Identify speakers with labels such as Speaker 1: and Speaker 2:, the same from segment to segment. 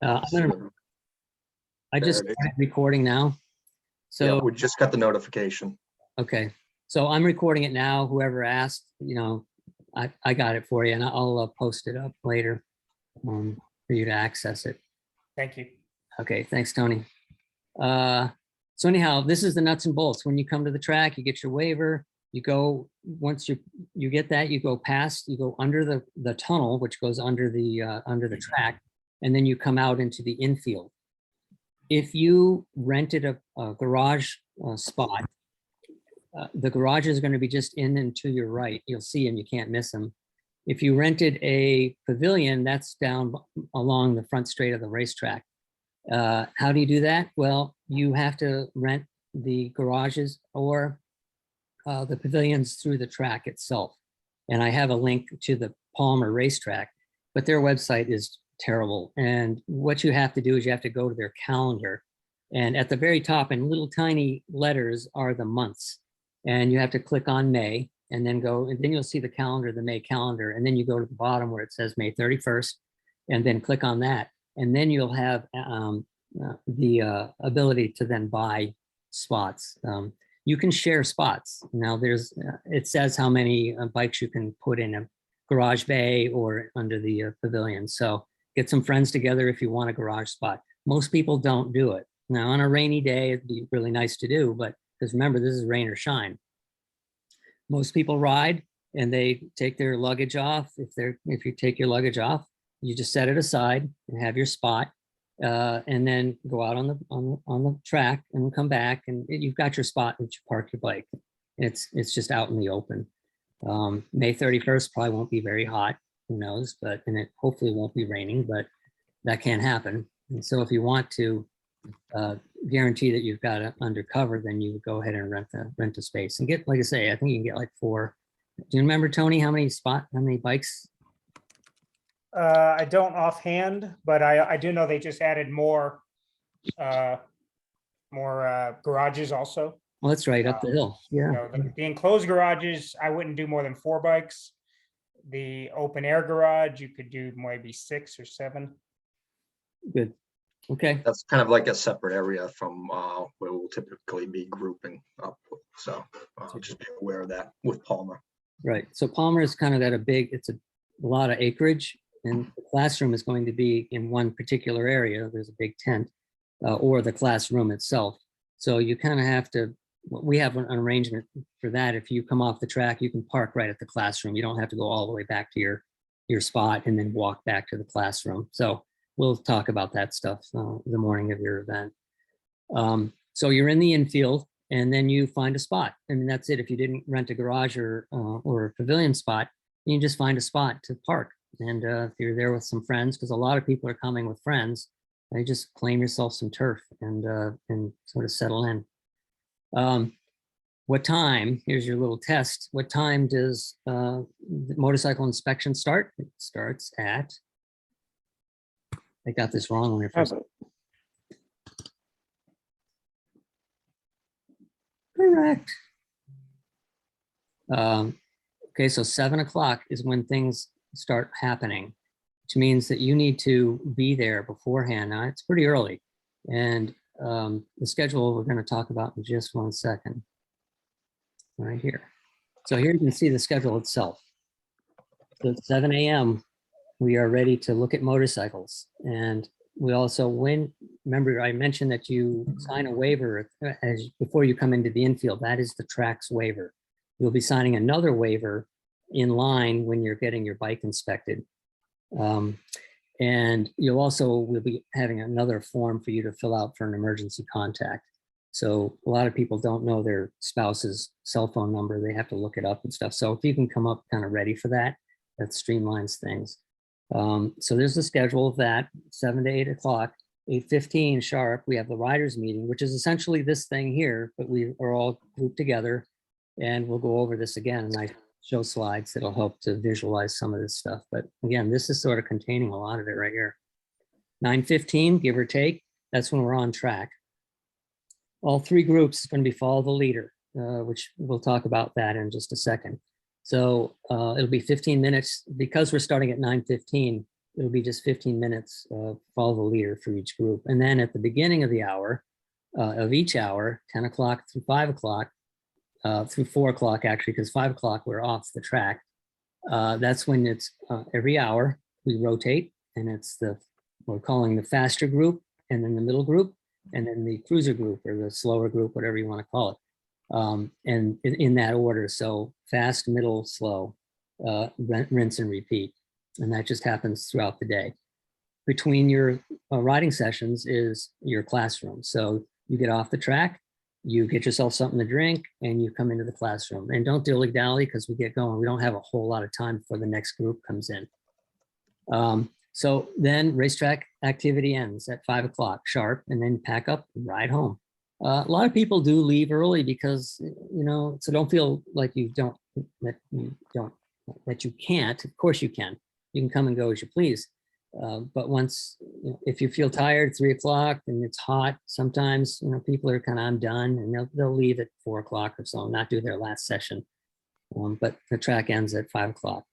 Speaker 1: I just started recording now. So
Speaker 2: yeah, we just got the notification.
Speaker 1: okay, so I'm recording it now. Whoever asked, I got it for you, and I'll post it up later for you to access it.
Speaker 3: Thank you.
Speaker 1: Okay, thanks, Tony. So anyhow, this is the nuts and bolts. When you come to the track, you get your waiver. You go, once you get that, you go past, you go under the tunnel, which goes under the track, and then you come out into the infield. If you rented a garage spot, the garage is going to be just in and to your right. You'll see him, you can't miss him. If you rented a pavilion, that's down along the front straight of the racetrack. How do you do that? Well, you have to rent the garages or the pavilions through the track itself. And I have a link to the Palmer racetrack, but their website is terrible. And what you have to do is you have to go to their calendar. And at the very top in little tiny letters are the months. And you have to click on May and then go, and then you'll see the calendar, the May calendar. And then you go to the bottom where it says May 31st and then click on that. And then you'll have the ability to then buy spots. You can share spots. Now it says how many bikes you can put in a garage bay or under the pavilion. So get some friends together if you want a garage spot. Most people don't do it. Now on a rainy day, it'd be really nice to do, but because remember, this is rain or shine. Most people ride and they take their luggage off. If you take your luggage off, you just set it aside and have your spot. And then go out on the track and come back and you've got your spot that you park your bike. It's just out in the open. May 31st probably won't be very hot, who knows, and it hopefully won't be raining, but that can happen. And so if you want to guarantee that you've got it under cover, then you would go ahead and rent a space and get, like I say, I think you can get like 4. Do you remember, Tony, how many bikes?
Speaker 3: I don't offhand, but I do know they just added more garages also.
Speaker 1: Well, that's right up the hill. Yeah.
Speaker 3: The enclosed garages, I wouldn't do more than 4 bikes. The open air garage, you could do maybe 6 or 7.
Speaker 1: Good. Okay.
Speaker 2: That's kind of like a separate area from where we'll typically be grouping up. So just be aware of that with Palmer.
Speaker 1: Right. So Palmer is kind of it's a lot of acreage. And the classroom is going to be in one particular area. There's a big tent or the classroom itself. So you kind of have to, we have an arrangement for that. If you come off the track, you can park right at the classroom. You don't have to go all the way back to your spot and then walk back to the classroom. So we'll talk about that stuff the morning of your event. So you're in the infield and then you find a spot. I mean, that's it. If you didn't rent a garage or a pavilion spot, you can just find a spot to park. And if you're there with some friends, because a lot of people are coming with friends, you just claim yourself some turf and sort of settle in. What time, here's your little test. What time does the motorcycle inspection start? It starts at, I got this wrong when I first. Correct. Okay, so 7 o'clock is when things start happening, which means that you need to be there beforehand. Now it's pretty early, and the schedule we're going to talk about in just 1 second. Right here. So here you can see the schedule itself. So at 7 a.m. we are ready to look at motorcycles, and we also remember I mentioned that you sign a waiver before you come into the infield. That is the track's waiver. You'll be signing another waiver in line when you're getting your bike inspected. And we'll be having another form for you to fill out for an emergency contact. So a lot of people don't know their spouse's cell phone number. They have to look it up and stuff. So if you can come up kind of ready for that, that streamlines things. So there's the schedule of that, 7 to 8 o'clock, 8:15 sharp. We have the riders meeting, which is essentially this thing here, but we are all grouped together and we'll go over this again. And I show slides that'll help to visualize some of this stuff. But again, this is sort of containing a lot of it right here. 9:15, give or take, that's when we're on track. All 3 groups are going to be follow the leader, which we'll talk about that in just a second. So it'll be 15 minutes. Because we're starting at 9:15, it'll be just 15 minutes, follow the leader for each group. And then at the beginning of the hour, of each hour, 10 o'clock through 5 o'clock, through 4 o'clock actually, because 5 o'clock we're off the track. That's when it's every hour we rotate, and it's we're calling the faster group, and then the middle group, and then the cruiser group or the slower group, whatever you want to call it. And in that order. So fast, middle, slow, rinse and repeat. And that just happens throughout the day. Between your riding sessions is your classroom. So you get off the track, you get yourself something to drink, and you come into the classroom. And don't dilly-dally because we get going. We don't have a whole lot of time before the next group comes in. So then racetrack activity ends at 5 o'clock sharp, and then pack up and ride home. A lot of people do leave early because, so don't feel like that you can't. Of course you can. You can come and go as you please. But once, if you feel tired, 3 o'clock and it's hot, sometimes, people are kind of, I'm done, and they'll leave at 4 o'clock or so, not do their last session. But the track ends at 5 o'clock.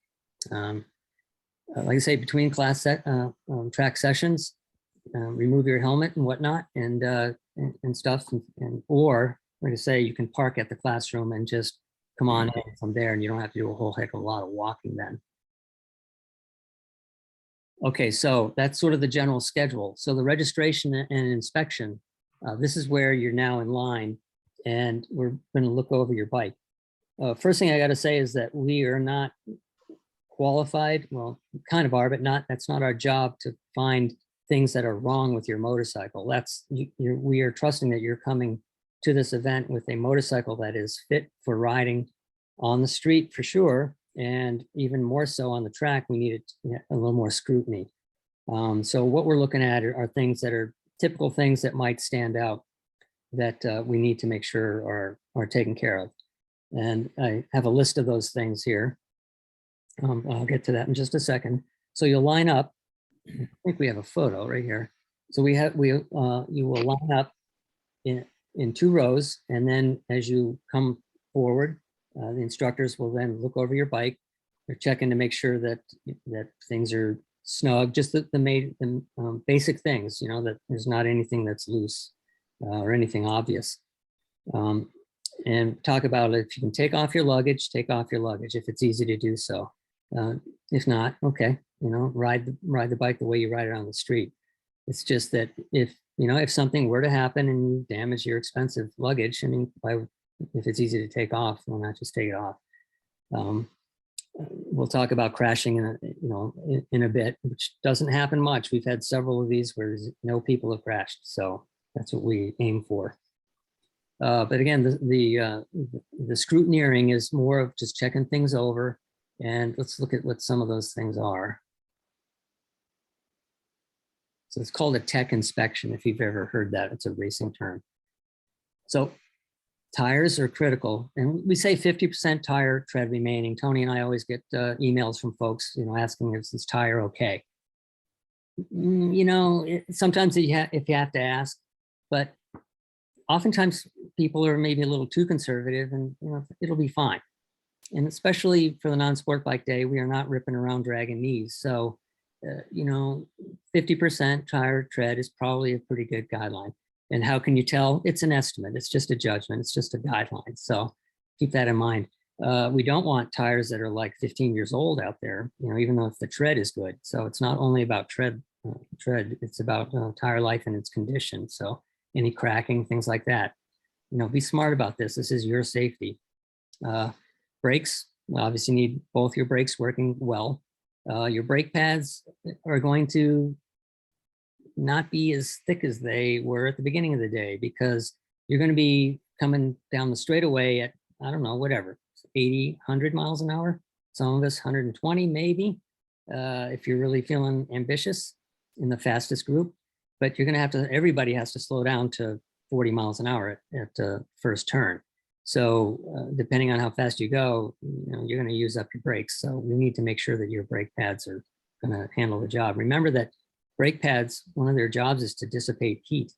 Speaker 1: Like I say, between track sessions, remove your helmet and whatnot, and stuff, or like I say, you can park at the classroom and just come on in from there, and you don't have to do a whole heck of a lot of walking then. Okay, so that's sort of the general schedule. So the registration and inspection, this is where you're now in line, and we're going to look over your bike. First thing I got to say is that we are not qualified. Well, kind of are, but that's not our job to find things that are wrong with your motorcycle. We are trusting that you're coming to this event with a motorcycle that is fit for riding on the street for sure, and even more so on the track. We need a little more scrutiny. So what we're looking at are things that are typical things that might stand out that we need to make sure are taken care of. And I have a list of those things here. I'll get to that in just a second. So you'll line up. I think we have a photo right here. So you will line up in 2 rows, and then as you come forward, the instructors will then look over your bike. They're checking to make sure that things are snug, just the basic things, that there's not anything that's loose or anything obvious. And talk about if you can take off your luggage, if it's easy to do so. If not, okay, ride the bike the way you ride it on the street. It's just that if something were to happen and you damage your expensive luggage, if it's easy to take off, why not just take it off? We'll talk about crashing in a bit, which doesn't happen much. We've had several of these where no people have crashed, so that's what we aim for. But again, the scrutineering is more of just checking things over, and let's look at what some of those things are. So it's called a tech inspection, if you've ever heard that. It's a racing term. So tires are critical, and we say 50% tire tread remaining. Tony and I always get emails from folks, asking if this tire okay. Sometimes if you have to ask, but oftentimes people are maybe a little too conservative, and it'll be fine. And especially for the non-sport bike day, we are not ripping around dragging knees. So, 50% tire tread is probably a pretty good guideline. And how can you tell? It's an estimate. It's just a judgment. It's just a guideline. So keep that in mind. We don't want tires that are like 15 years old out there, even though if the tread is good. So it's not only about tread, it's about tire life and its condition. So any cracking, things like that. Be smart about this. This is your safety. Brakes, obviously need both your brakes working well. Your brake pads are going to not be as thick as they were at the beginning of the day, because you're going to be coming down the straightaway at, I don't know, whatever, 80, 100 miles an hour. Some of us 120 maybe, if you're really feeling ambitious in the fastest group. But you're going to everybody has to slow down to 40 miles an hour at first turn. So depending on how fast you go, you're going to use up your brakes. So we need to make sure that your brake pads are going to handle the job. Remember that brake pads, one of their jobs is to dissipate heat.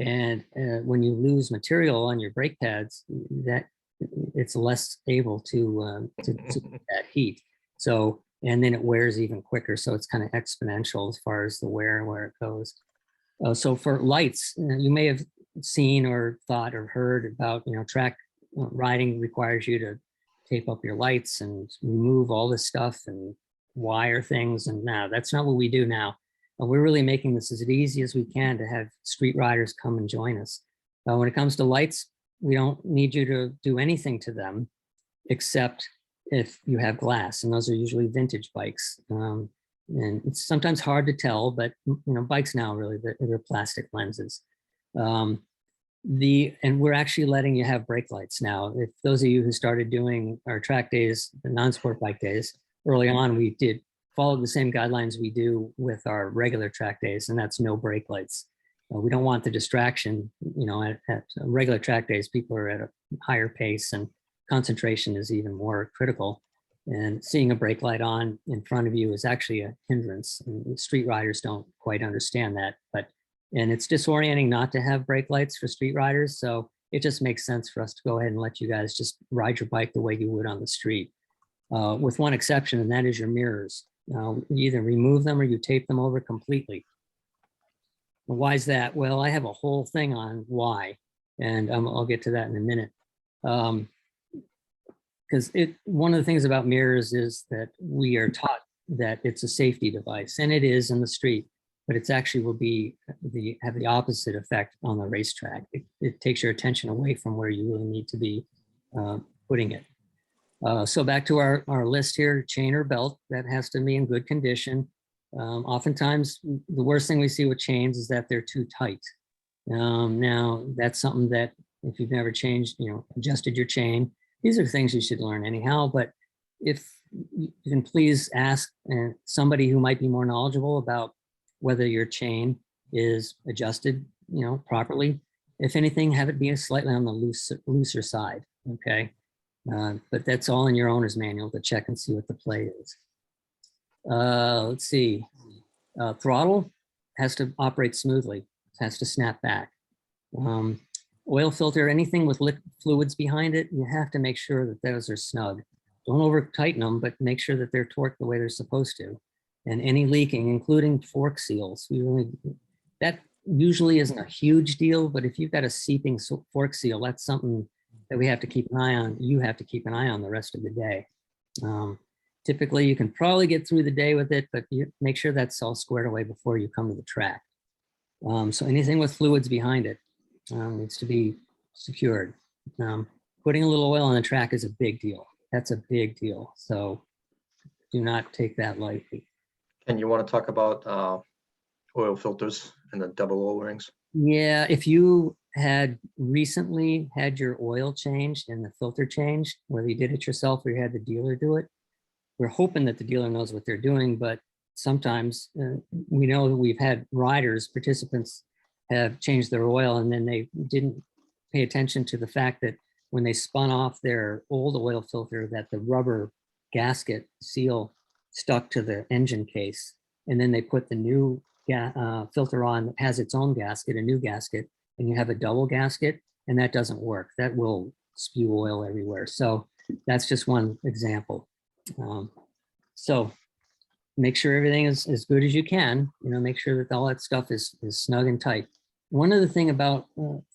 Speaker 1: And when you lose material on your brake pads, that it's less able to that heat. So and then it wears even quicker. So it's kind of exponential as far as the wear and where it goes. So for lights, you may have seen or thought or heard about, track riding requires you to tape up your lights and remove all this stuff and wire things. And now that's not what we do now. We're really making this as easy as we can to have street riders come and join us. When it comes to lights, we don't need you to do anything to them except if you have glass, and those are usually vintage bikes. And it's sometimes hard to tell, but bikes now really, they're plastic lenses. And we're actually letting you have brake lights now. If those of you who started doing our track days, the non-sport bike days, early on, we did follow the same guidelines we do with our regular track days, and that's no brake lights. We don't want the distraction. At regular track days, people are at a higher pace and concentration is even more critical. And seeing a brake light on in front of you is actually a hindrance. And street riders don't quite understand that, and it's disorienting not to have brake lights for street riders. So it just makes sense for us to go ahead and let you guys just ride your bike the way you would on the street, with one exception, and that is your mirrors. You either remove them or you tape them over completely. Why is that? Well, I have a whole thing on why, and I'll get to that in a minute. Because one of the things about mirrors is that we are taught that it's a safety device, and it is in the street, but it's actually will have the opposite effect on the racetrack. It takes your attention away from where you really need to be putting it. So back to our list here, chain or belt, that has to be in good condition. Oftentimes, the worst thing we see with chains is that they're too tight. Now, that's something that if you've never adjusted your chain, these are things you should learn anyhow. But if you can please ask somebody who might be more knowledgeable about whether your chain is adjusted, properly. If anything, have it be slightly on the looser side, okay? But that's all in your owner's manual to check and see what the play is. Let's see. Throttle has to operate smoothly. It has to snap back. Oil filter, anything with fluids behind it, you have to make sure that those are snug. Don't over tighten them, but make sure that they're torqued the way they're supposed to. And any leaking, including fork seals, that usually isn't a huge deal, but if you've got a seeping fork seal, that's something that we have to keep an eye on. You have to keep an eye on the rest of the day. Typically, you can probably get through the day with it, but you make sure that's all squared away before you come to the track. So anything with fluids behind it needs to be secured. Putting a little oil on the track is a big deal. That's a big deal. So do not take that lightly.
Speaker 2: And you want to talk about oil filters and the double O-rings?
Speaker 1: Yeah, if you had recently had your oil changed and the filter changed, whether you did it yourself or you had the dealer do it, we're hoping that the dealer knows what they're doing, but sometimes we know that we've had participants have changed their oil and then they didn't pay attention to the fact that when they spun off their old oil filter, that the rubber gasket seal stuck to the engine case. And then they put the new filter on that has its own gasket, a new gasket, and you have a double gasket, and that doesn't work. That will spew oil everywhere. So that's just one example. So make sure everything is as good as you can, make sure that all that stuff is snug and tight. One other thing about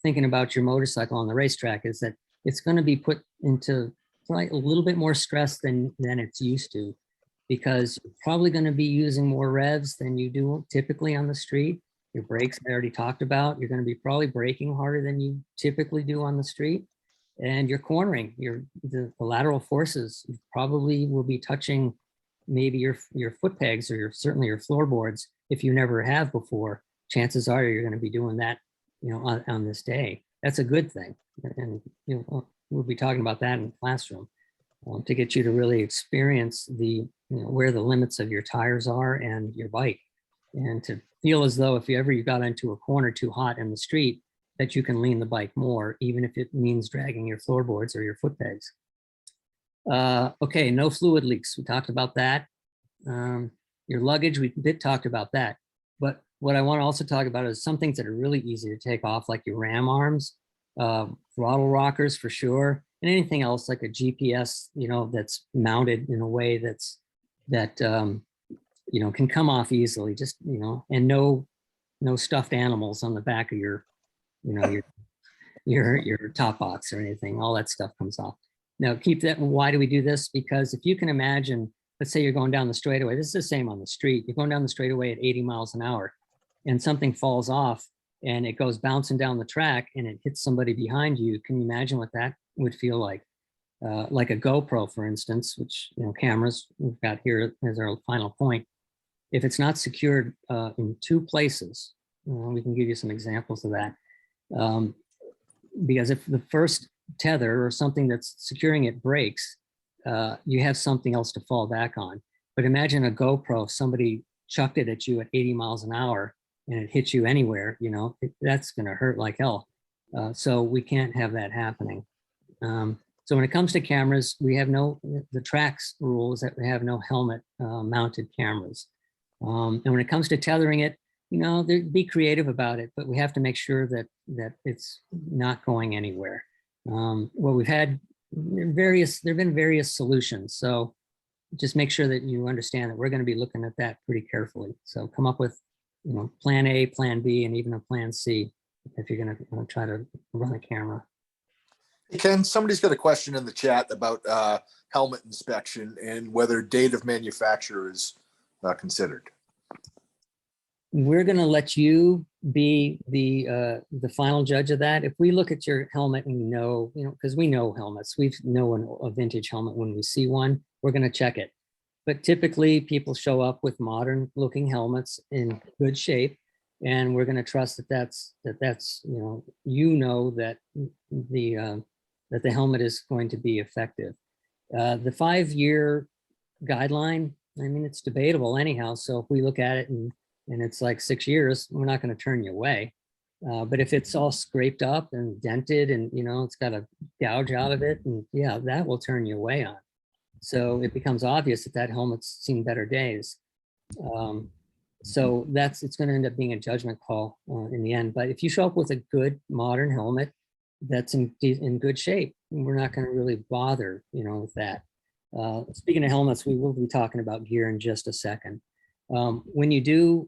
Speaker 1: thinking about your motorcycle on the racetrack is that it's going to be put into probably a little bit more stress than it's used to, because you're probably going to be using more revs than you do typically on the street. Your brakes, I already talked about. You're going to be probably braking harder than you typically do on the street. And you're cornering. The lateral forces probably will be touching maybe your foot pegs or certainly your floorboards. If you never have before, chances are you're going to be doing that, on this day. That's a good thing. And we'll be talking about that in the classroom to get you to really experience where the limits of your tires are and your bike, and to feel as though if you got into a corner too hot in the street, that you can lean the bike more, even if it means dragging your floorboards or your foot pegs. Okay, no fluid leaks. We talked about that. Your luggage, we talked about that. But what I want to also talk about is some things that are really easy to take off, like your ram arms, throttle rockers for sure, and anything else like a GPS, that's mounted in a way that's that can come off easily. Just and no stuffed animals on the back of your your top box or anything. All that stuff comes off. Now keep that. Why do we do this? Because if you can imagine, let's say you're going down the straightaway. This is the same on the street. You're going down the straightaway at 80 miles an hour, and something falls off and it goes bouncing down the track and it hits somebody behind you. Can you imagine what that would feel like? Like a GoPro, for instance, which cameras we've got here as our final point. If it's not secured in two places, we can give you some examples of that. Because if the first tether or something that's securing it breaks, you have something else to fall back on. But imagine a GoPro, if somebody chucked it at you at 80 miles an hour and it hits you anywhere, that's going to hurt like hell. So we can't have that happening. So when it comes to cameras, we have the tracks rule is that we have no helmet mounted cameras. And when it comes to tethering it, be creative about it, but we have to make sure that it's not going anywhere. Well, we've had there've been various solutions. So just make sure that you understand that we're going to be looking at that pretty carefully. So come up with, plan A, plan B, and even a plan C if you're going to try to run a camera.
Speaker 4: Hey, Ken, somebody's got a question in the chat about helmet inspection and whether date of manufacture is considered.
Speaker 1: We're going to let you be the final judge of that. If we look at your helmet and we know, because we know helmets, we know a vintage helmet when we see one, we're going to check it. But typically people show up with modern looking helmets in good shape, and we're going to trust that that's that the helmet is going to be effective. The 5-year guideline, I mean, it's debatable anyhow. So if we look at it and it's like 6 years, we're not going to turn you away. But if it's all scraped up and dented and, it's got a gouge out of it, and yeah, that will turn you away on. So it becomes obvious that helmet's seen better days. So it's going to end up being a judgment call in the end. But if you show up with a good modern helmet that's in good shape, we're not going to really bother, with that. Speaking of helmets, we will be talking about gear in just a second. When you do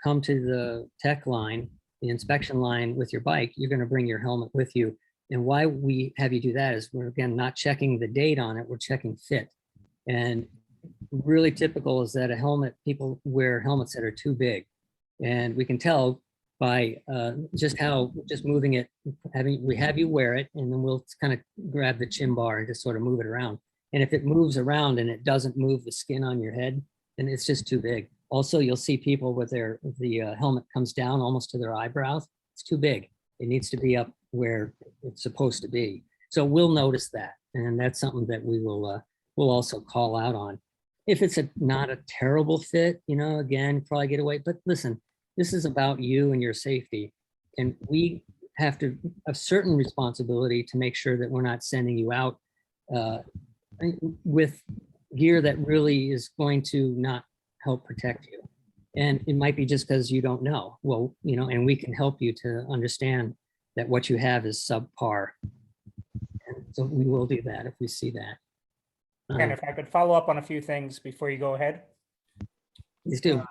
Speaker 1: come to the tech line, the inspection line with your bike, you're going to bring your helmet with you. And why we have you do that is we're, again, not checking the date on it, we're checking fit. And really typical is that people wear helmets that are too big. And we can tell by just moving it, we have you wear it, and then we'll kind of grab the chin bar and just sort of move it around. And if it moves around and it doesn't move the skin on your head, then it's just too big. Also, you'll see people with the helmet comes down almost to their eyebrows. It's too big. It needs to be up where it's supposed to be. So we'll notice that, and that's something that we'll also call out on. If it's not a terrible fit, again, probably get away. But listen, this is about you and your safety, and we have a certain responsibility to make sure that we're not sending you out with gear that really is going to not help protect you. And it might be just because you don't know. Well, and we can help you to understand that what you have is subpar. And so we will do that if we see that.
Speaker 3: And if I could follow up on a few things before you go ahead.
Speaker 1: Please do.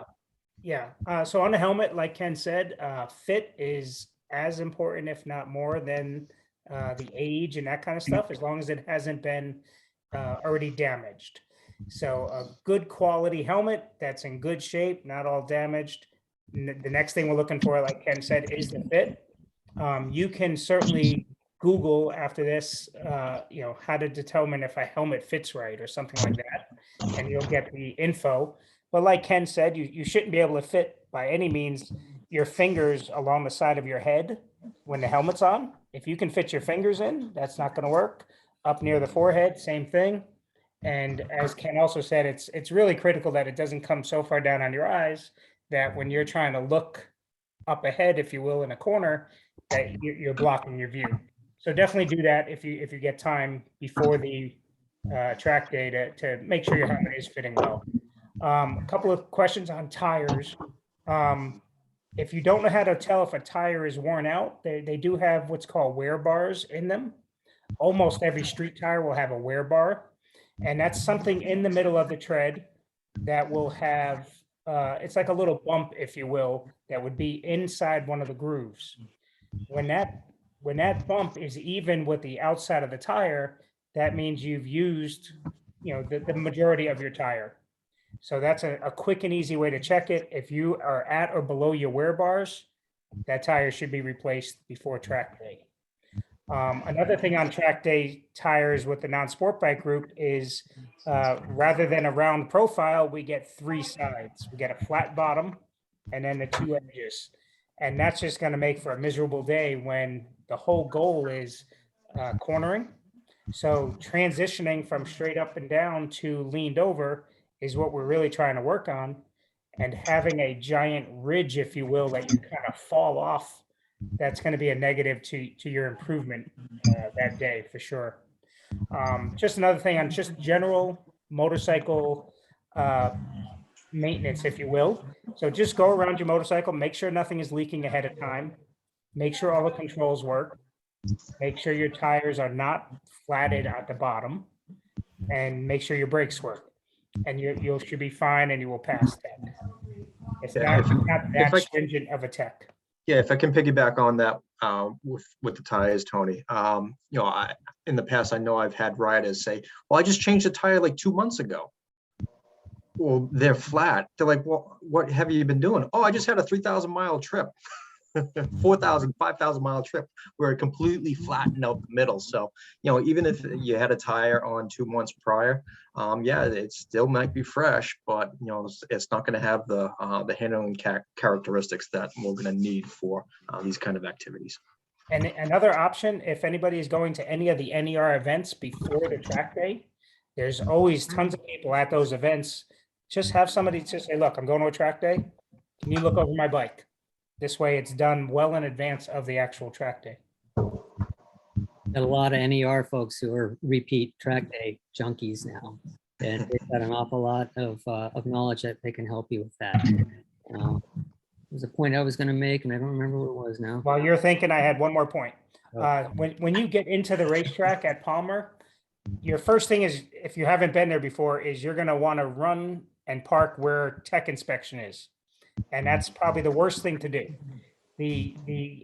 Speaker 3: So on the helmet, like Ken said, fit is as important, if not more, than the age and that kind of stuff, as long as it hasn't been already damaged. So a good quality helmet that's in good shape, not all damaged. The next thing we're looking for, like Ken said, is the fit. You can certainly Google after this, how to determine if a helmet fits right or something like that, and you'll get the info. But like Ken said, you shouldn't be able to fit by any means your fingers along the side of your head when the helmet's on. If you can fit your fingers in, that's not going to work. Up near the forehead, same thing. And as Ken also said, it's really critical that it doesn't come so far down on your eyes that when you're trying to look up ahead, if you will, in a corner, that you're blocking your view. So definitely do that if you get time before the track day to make sure your helmet is fitting well. A couple of questions on tires. If you don't know how to tell if a tire is worn out, they do have what's called wear bars in them. Almost every street tire will have a wear bar, and that's something in the middle of the tread that will have, it's like a little bump, if you will, that would be inside one of the grooves. When that bump is even with the outside of the tire, that means you've used, the majority of your tire. So that's a quick and easy way to check it. If you are at or below your wear bars, that tire should be replaced before track day. Another thing on track day tires with the non-sport bike group is rather than a round profile, we get 3 sides. We get a flat bottom and then the 2 edges. And that's just going to make for a miserable day when the whole goal is cornering. So transitioning from straight up and down to leaned over is what we're really trying to work on. And having a giant ridge, if you will, that you kind of fall off, that's going to be a negative to your improvement that day for sure. Just another thing on just general motorcycle maintenance, if you will. So just go around your motorcycle, make sure nothing is leaking ahead of time, make sure all the controls work, make sure your tires are not flatted at the bottom, and make sure your brakes work. And you should be fine and you will pass tech. It's
Speaker 2: Yeah,
Speaker 3: not that stringent of a tech.
Speaker 2: Yeah, if I can piggyback on that with the tires, Tony. In the past, I know I've had riders say, "Well, I just changed the tire like 2 months ago." Well, they're flat. They're like, "Well, what have you been doing?" "Oh, I just had a 3,000-mile trip." 4,000, 5,000-mile trip where it completely flattened out the middle. So, even if you had a tire on 2 months prior, yeah, it still might be fresh, but it's not going to have the handling characteristics that we're going to need for these kind of activities.
Speaker 3: And another option, if anybody is going to any of the NER events before the track day, there's always tons of people at those events. Just have somebody just say, "Look, I'm going to a track day. Can you look over my bike?" This way it's done well in advance of the actual track day.
Speaker 1: Got a lot of NER folks who are repeat track day junkies now. And they've got an awful lot of knowledge that they can help you with that. There's a point I was going to make and I don't remember what it was now.
Speaker 3: While you're thinking, I had one more point. When you get into the racetrack at Palmer, your first thing is, if you haven't been there before, is you're going to want to run and park where tech inspection is. And that's probably the worst thing to do. The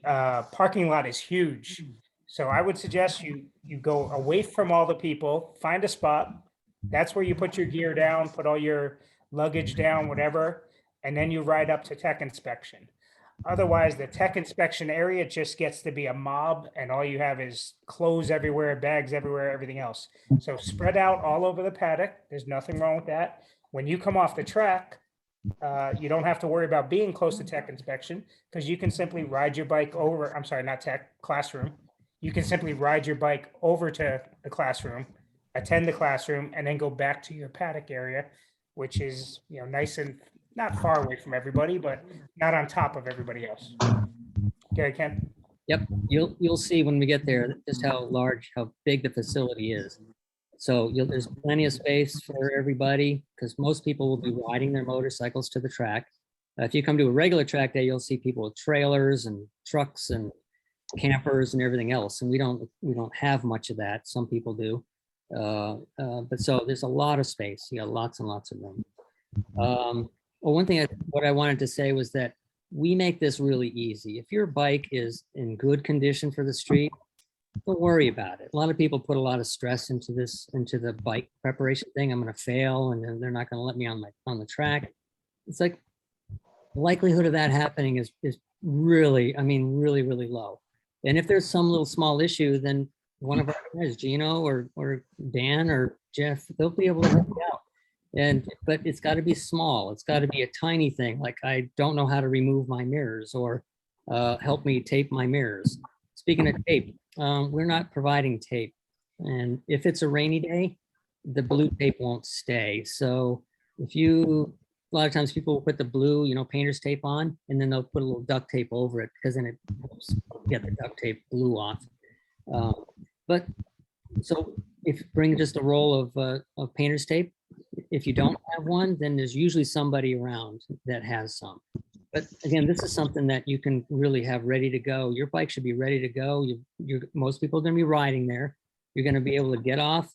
Speaker 3: parking lot is huge. So I would suggest you go away from all the people, find a spot. That's where you put your gear down, put all your luggage down, whatever, and then you ride up to tech inspection. Otherwise, the tech inspection area just gets to be a mob and all you have is clothes everywhere, bags everywhere, everything else. So spread out all over the paddock. There's nothing wrong with that. When you come off the track, you don't have to worry about being close to tech inspection because you can simply ride your bike over. I'm sorry, not tech, classroom. You can simply ride your bike over to the classroom, attend the classroom, and then go back to your paddock area, which is nice and not far away from everybody, but not on top of everybody else. Gary, Ken?
Speaker 1: Yep, you'll see when we get there just how big the facility is. So there's plenty of space for everybody because most people will be riding their motorcycles to the track. If you come to a regular track day, you'll see people with trailers and trucks and campers and everything else. And we don't have much of that. Some people do. But so there's a lot of space. You got lots and lots of room. Well, one thing what I wanted to say was that we make this really easy. If your bike is in good condition for the street, don't worry about it. A lot of people put a lot of stress into the bike preparation thing. I'm going to fail and then they're not going to let me on the track. It's like the likelihood of that happening is really, really, really low. And if there's some little small issue, then one of our guys, Gino or Dan or Jeff, they'll be able to help you out. But it's got to be small. It's got to be a tiny thing. Like, I don't know how to remove my mirrors or help me tape my mirrors. Speaking of tape, we're not providing tape. And if it's a rainy day, the blue tape won't stay. So a lot of times people will put the blue, painter's tape on, and then they'll put a little duct tape over it because then it helps get the duct tape glue off. But so if bring just a roll of painter's tape, if you don't have one, then there's usually somebody around that has some. But again, this is something that you can really have ready to go. Your bike should be ready to go. Most people are going to be riding there. You're going to be able to get off,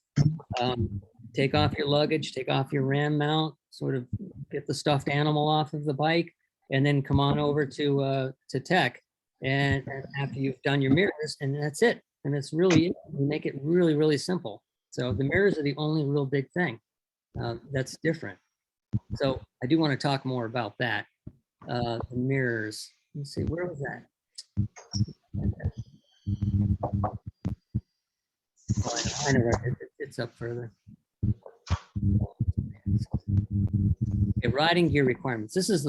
Speaker 1: take off your luggage, take off your ram mount, sort of get the stuffed animal off of the bike, and then come on over to tech. And after you've done your mirrors, and that's it. And it's really, we make it really, really simple. So the mirrors are the only real big thing that's different. So I do want to talk more about that. The mirrors. Let's see, where was that? Oh, I know where it's up further. Okay, riding gear requirements. This is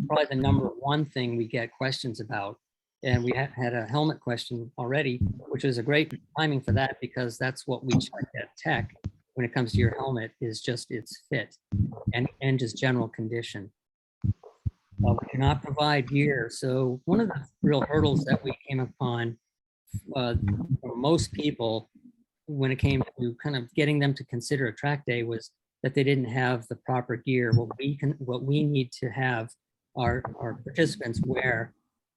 Speaker 1: probably the number one thing we get questions about. And we had a helmet question already, which is a great timing for that, because that's what we check at tech when it comes to your helmet, is just its fit and just general condition. We cannot provide gear. So one of the real hurdles that we came upon for most people when it came to kind of getting them to consider a track day was that they didn't have the proper gear. What we need to have our participants wear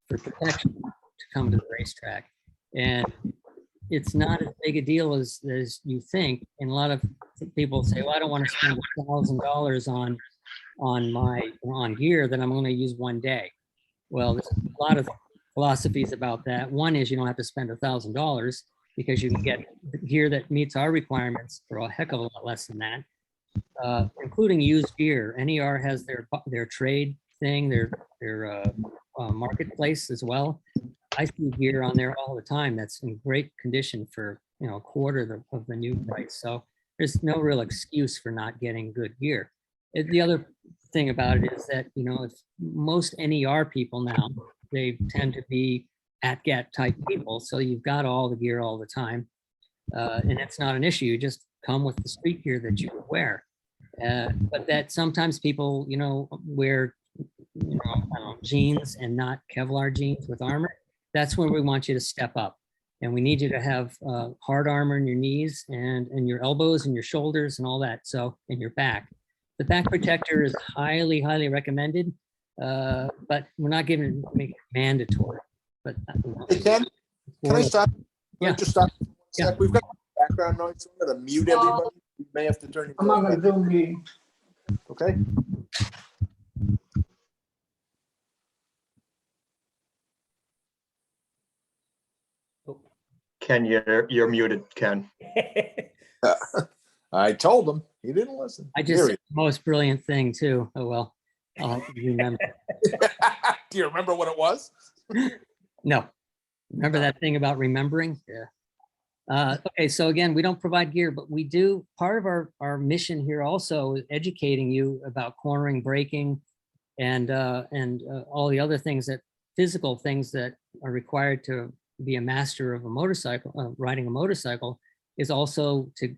Speaker 1: for protection to come to the racetrack. And it's not as big a deal as you think. And a lot of people say, well, I don't want to spend $1,000 on gear that I'm going to use one day. Well, there's a lot of philosophies about that. One is you don't have to spend $1,000 because you can get the gear that meets our requirements for a heck of a lot less than that, including used gear. NER has their trade thing, their marketplace as well. I see gear on there all the time that's in great condition for a quarter of the new price. So there's no real excuse for not getting good gear. The other thing about it is that if most NER people now, they tend to be at-get type people, so you've got all the gear all the time, and that's not an issue. You just come with the street gear that you wear. But that sometimes people wear jeans and not Kevlar jeans with armor. That's where we want you to step up, and we need you to have hard armor in your knees and your elbows and your shoulders and all that. So in your back, the back protector is highly, highly recommended, but we're not giving it mandatory. But
Speaker 4: Hey, Ken, can I stop?
Speaker 1: Yeah.
Speaker 4: Just stop.
Speaker 1: Yeah.
Speaker 4: We've got background noise. So I'm going to mute everybody. You may have to turn.
Speaker 5: I'm on a Zoom meeting.
Speaker 4: Okay.
Speaker 2: Ken, you're muted, Ken.
Speaker 4: I told him. He didn't listen.
Speaker 1: I just said the most brilliant thing too. Oh well, I'll have to remember.
Speaker 4: Do you remember what it was?
Speaker 1: No, remember that thing about remembering? Yeah. Okay, so again, we don't provide gear, but we do. Part of our mission here also is educating you about cornering, braking, and all the other things, that physical things that are required to be a master of a motorcycle, riding a motorcycle, is also to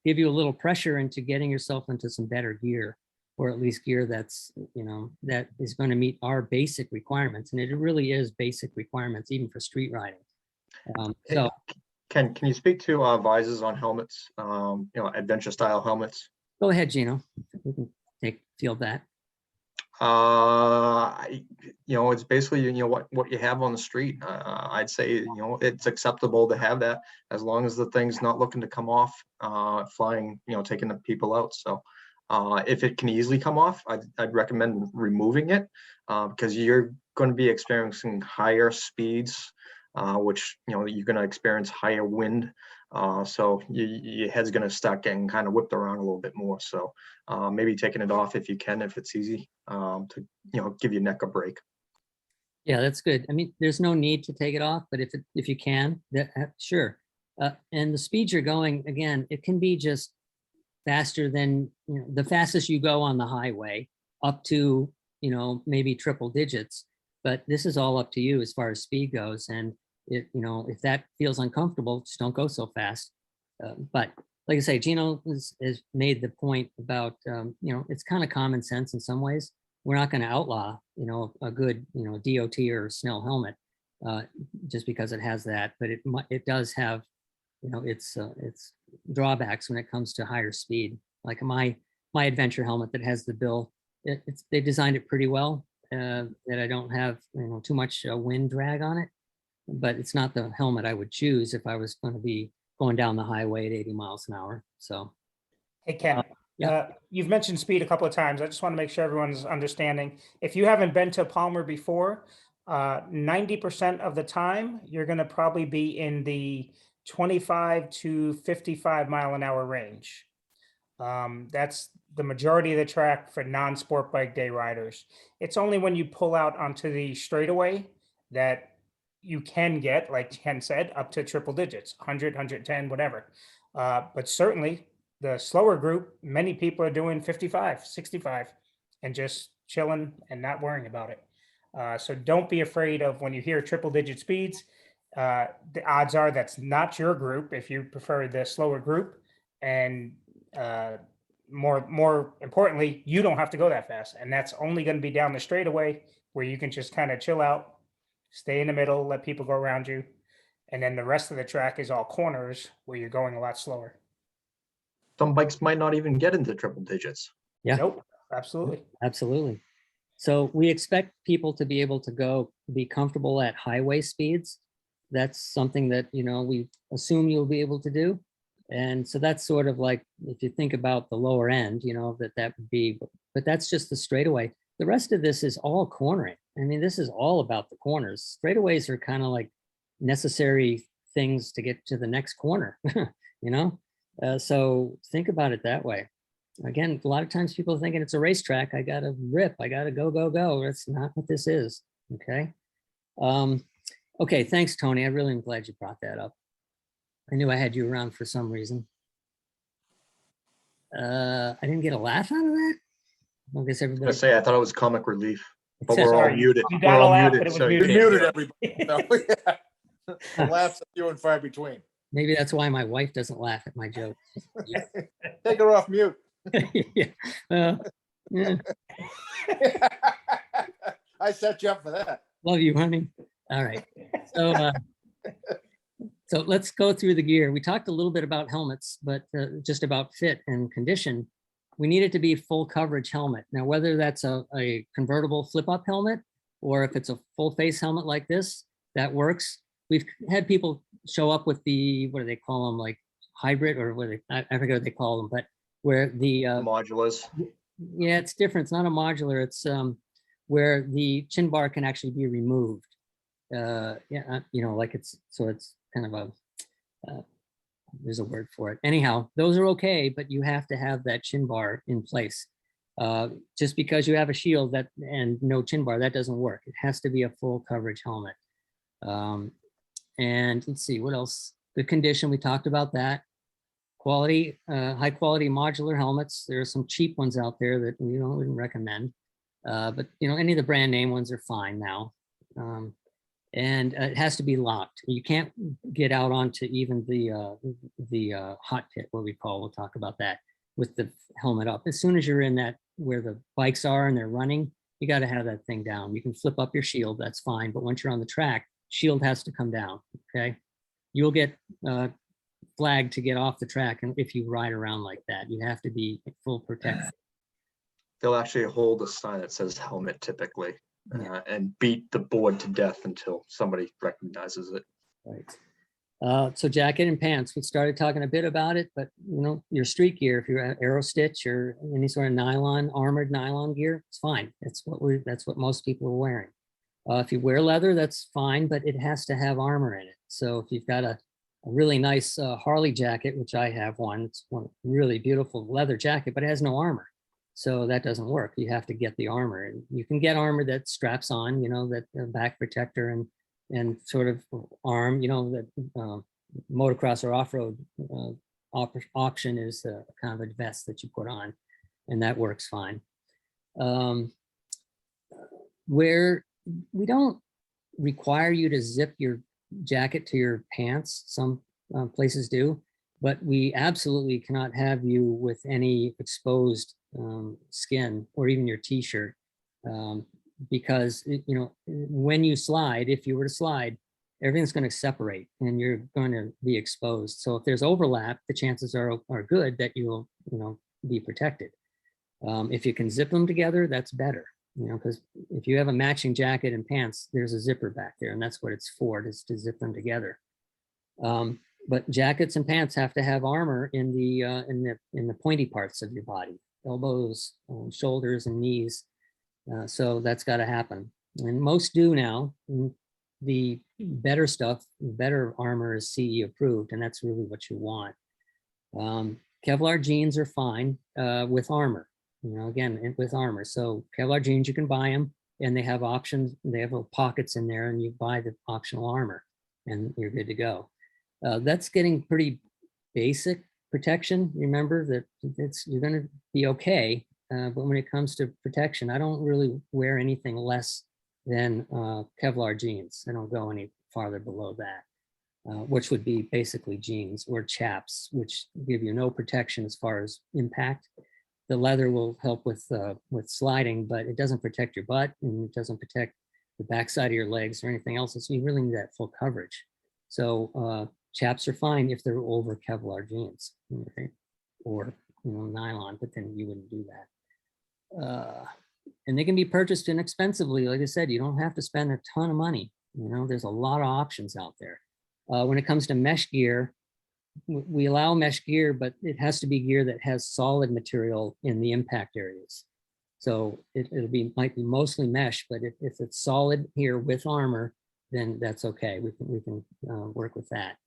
Speaker 1: give you a little pressure into getting yourself into some better gear, or at least gear that's, that is going to meet our basic requirements. And it really is basic requirements, even for street riding. So
Speaker 2: Ken, can you speak to visors on helmets, adventure style helmets?
Speaker 1: go ahead, Gino. We can field that.
Speaker 2: It's basically, what you have on the street. I'd say, it's acceptable to have that as long as the thing's not looking to come off, flying, taking the people out. So if it can easily come off, I'd recommend removing it, because you're going to be experiencing higher speeds, which, you're going to experience higher wind. So your head's going to start getting kind of whipped around a little bit more. So maybe taking it off if you can, if it's easy, to give your neck a break.
Speaker 1: Yeah, that's good. I mean, there's no need to take it off, but if you can, sure. And the speed you're going, again, it can be just faster than the fastest you go on the highway, up to maybe triple digits. But this is all up to you as far as speed goes. And if that feels uncomfortable, just don't go so fast. But like I say, Gino has made the point about, it's kind of common sense in some ways. We're not going to outlaw, a good, DOT or Snell helmet just because it has that. But it does have, its drawbacks when it comes to higher speed. Like my adventure helmet that has the bill, they designed it pretty well, that I don't have, too much wind drag on it. But it's not the helmet I would choose if I was going to be going down the highway at 80 miles an hour. So,
Speaker 3: Hey, Ken. You've mentioned speed a couple of times. I just want to make sure everyone's understanding. If you haven't been to Palmer before, 90% of the time, you're going to probably be in the 25 to 55 mile an hour range. That's the majority of the track for non-sport bike day riders. It's only when you pull out onto the straightaway that you can get, like Ken said, up to triple digits, 100, 110, whatever. But certainly the slower group, many people are doing 55, 65 and just chilling and not worrying about it. So don't be afraid of when you hear triple digit speeds. The odds are that's not your group if you prefer the slower group. And more importantly, you don't have to go that fast. And that's only going to be down the straightaway where you can just kind of chill out, stay in the middle, let people go around you. And then the rest of the track is all corners where you're going a lot slower.
Speaker 2: Some bikes might not even get into triple digits.
Speaker 1: Yeah.
Speaker 3: Nope, absolutely.
Speaker 1: Absolutely. So we expect people to be able to be comfortable at highway speeds. That's something that, we assume you'll be able to do. And so that's sort of like, if you think about the lower end, that would be, but that's just the straightaway. The rest of this is all cornering. I mean, this is all about the corners. Straightaways are kind of like necessary things to get to the next corner, so think about it that way. Again, a lot of times people are thinking it's a racetrack. I got to rip. I got to go, go, go. That's not what this is. Okay. Okay. Thanks, Tony. I really am glad you brought that up. I knew I had you around for some reason. I didn't get a laugh out of that. I guess
Speaker 2: I
Speaker 1: everybody.
Speaker 2: was gonna say, I thought it was comic relief, but
Speaker 1: Except-
Speaker 2: we're all
Speaker 3: Sorry,
Speaker 2: muted.
Speaker 3: you
Speaker 2: We're
Speaker 3: got a
Speaker 2: all
Speaker 3: laugh,
Speaker 2: muted,
Speaker 3: but it was
Speaker 2: so you
Speaker 4: You
Speaker 3: muted.
Speaker 2: can't
Speaker 4: muted
Speaker 2: hear it.
Speaker 4: everybody. No, yeah. The laughs are few and far between.
Speaker 1: Maybe that's why my wife doesn't laugh at my jokes.
Speaker 4: Take her off mute.
Speaker 1: Yeah. Yeah.
Speaker 4: I set you up for that.
Speaker 1: Love you, honey. All right. So let's go through the gear. We talked a little bit about helmets, but just about fit and condition. We need it to be full coverage helmet. Now, whether that's a convertible flip-up helmet or if it's a full face helmet like this, that works. We've had people show up with the, what do they call them, like hybrid or I forget what they call them, but where the
Speaker 2: Modulars.
Speaker 1: yeah, it's different. It's not a modular. It's where the chin bar can actually be removed. Like it's kind of a there's a word for it. Anyhow, those are okay, but you have to have that chin bar in place. Just because you have a shield and no chin bar, that doesn't work. It has to be a full coverage helmet. And let's see what else. The condition, we talked about that. Quality, high quality modular helmets. There are some cheap ones out there that we wouldn't recommend. But any of the brand name ones are fine now. And it has to be locked. You can't get out onto even the hot pit, what we call, we'll talk about that, with the helmet up. As soon as you're in that, where the bikes are and they're running, you got to have that thing down. You can flip up your shield, that's fine. But once you're on the track, shield has to come down, okay? You'll get flagged to get off the track. And if you ride around like that, you have to be full protection.
Speaker 2: They'll actually hold a sign that says helmet typically.
Speaker 1: Yeah.
Speaker 2: And beat the board to death until somebody recognizes it.
Speaker 1: Right. So jacket and pants, we started talking a bit about it, but your street gear, if you're at Aero Stitch or any sort of nylon, armored nylon gear, it's fine. That's what most people are wearing. If you wear leather, that's fine, but it has to have armor in it. So if you've got a really nice Harley jacket, which I have one, it's one really beautiful leather jacket, but it has no armor. So that doesn't work. You have to get the armor, and you can get armor that straps on, that back protector and sort of arm, that motocross or off-road option is kind of a vest that you put on, and that works fine. Where we don't require you to zip your jacket to your pants, some places do, but we absolutely cannot have you with any exposed skin or even your t-shirt, because when you slide, if you were to slide, everything's going to separate and you're going to be exposed. So if there's overlap, the chances are good that you'll be protected. If you can zip them together, that's better, because if you have a matching jacket and pants, there's a zipper back there, and that's what it's for, is to zip them together. But jackets and pants have to have armor in the pointy parts of your body, elbows, shoulders, and knees. So that's got to happen, and most do now. The better stuff, better armor is CE approved, and that's really what you want. Kevlar jeans are fine with armor. Again, with armor. So Kevlar jeans, you can buy them, and they have options. They have pockets in there, and you buy the optional armor, and you're good to go. That's getting pretty basic protection. Remember that you're going to be okay. But when it comes to protection, I don't really wear anything less than Kevlar jeans. I don't go any farther below that, which would be basically jeans or chaps, which give you no protection as far as impact. The leather will help with sliding, but it doesn't protect your butt, and it doesn't protect the backside of your legs or anything else. So you really need that full coverage. So chaps are fine if they're over Kevlar jeans, okay? Or nylon, but then you wouldn't do that. And they can be purchased inexpensively. Like I said, you don't have to spend a ton of money. There's a lot of options out there. When it comes to mesh gear, we allow mesh gear, but it has to be gear that has solid material in the impact areas. So might be mostly mesh, but if it's solid here with armor, then that's okay. We can work with that.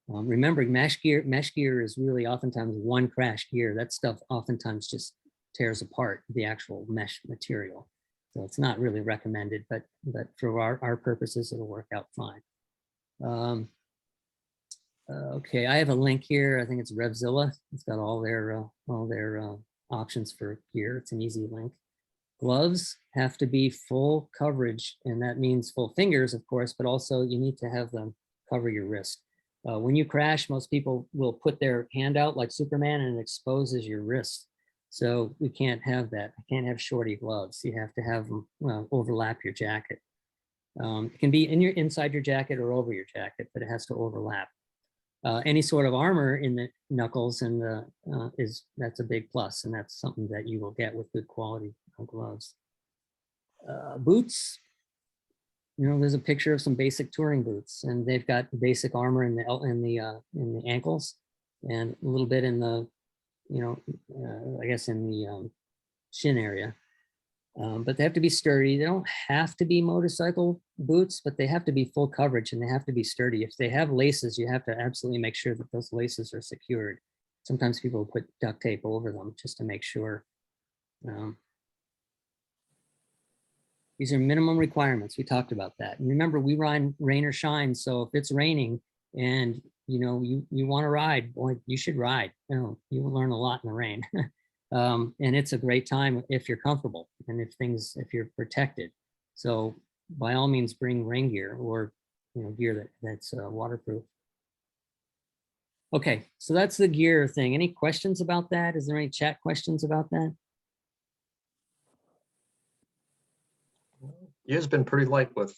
Speaker 1: Remember, mesh gear is really oftentimes one crash gear. That stuff oftentimes just tears apart the actual mesh material. So it's not really recommended, but for our purposes, it'll work out fine. Okay, I have a link here. I think it's Revzilla. It's got all their options for gear. It's an easy link. Gloves have to be full coverage, and that means full fingers, of course, but also you need to have them cover your wrist. When you crash, most people will put their hand out like Superman, and it exposes your wrist. So we can't have that. I can't have shorty gloves. You have to have them overlap your jacket. It can be inside your jacket or over your jacket, but it has to overlap. Any sort of armor in the knuckles and that's a big plus, and that's something that you will get with good quality gloves. Boots, there's a picture of some basic touring boots, and they've got basic armor in the ankles, and a little bit in the I guess in the shin area. But they have to be sturdy. They don't have to be motorcycle boots, but they have to be full coverage, and they have to be sturdy. If they have laces, you have to absolutely make sure that those laces are secured. Sometimes people put duct tape over them just to make sure. These are minimum requirements. We talked about that. And remember, we ride rain or shine. So if it's raining and you want to ride, boy, you should ride. You will learn a lot in the rain. And it's a great time if you're comfortable and if you're protected. So by all means, bring rain gear or gear that's waterproof. Okay, so that's the gear thing. Any questions about that? Is there any chat questions about that?
Speaker 2: It's been pretty light with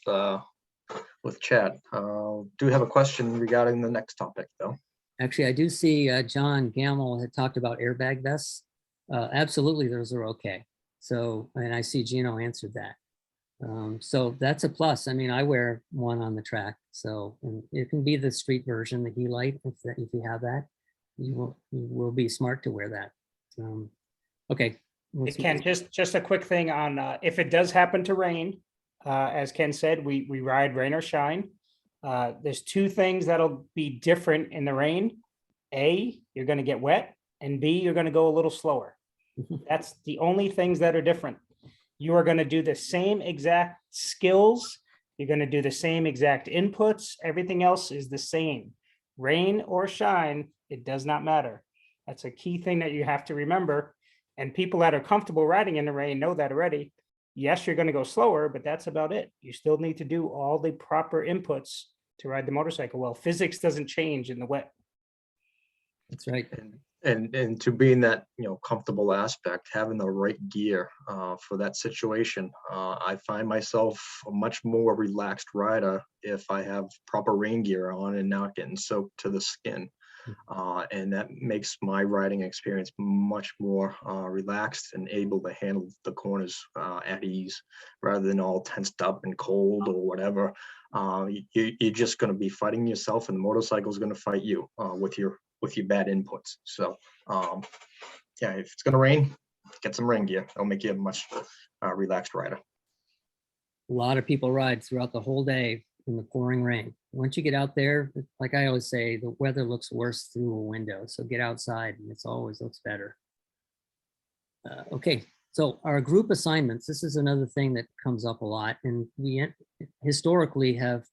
Speaker 2: chat. Do have a question regarding the next topic, though.
Speaker 1: Actually, I do see John Gamble had talked about airbag vests. Absolutely, those are okay. So, and I see Gino answered that. So that's a plus. I mean, I wear one on the track, so and it can be the street version, the Helite. If you have that, you will be smart to wear that. Okay.
Speaker 3: Ken, just a quick thing on if it does happen to rain, as Ken said, we ride rain or shine. There's two things that'll be different in the rain. A, you're going to get wet, and B, you're going to go a little slower. That's the only things that are different. You are going to do the same exact skills. You're going to do the same exact inputs. Everything else is the same. Rain or shine, it does not matter. That's a key thing that you have to remember. And people that are comfortable riding in the rain know that already. Yes, you're going to go slower, but that's about it. You still need to do all the proper inputs to ride the motorcycle well. Physics doesn't change in the wet.
Speaker 1: That's right.
Speaker 2: And to be in that comfortable aspect, having the right gear for that situation, I find myself a much more relaxed rider if I have proper rain gear on and not getting soaked to the skin. And that makes my riding experience much more relaxed and able to handle the corners at ease, rather than all tensed up and cold or whatever. You're just going to be fighting yourself, and the motorcycle is going to fight you with your bad inputs. So yeah, if it's going to rain, get some rain gear. It'll make you a much relaxed rider.
Speaker 1: A lot of people ride throughout the whole day in the pouring rain. Once you get out there, like I always say, the weather looks worse through a window. So get outside and it's always looks better. Okay, so our group assignments, this is another thing that comes up a lot. And we historically have,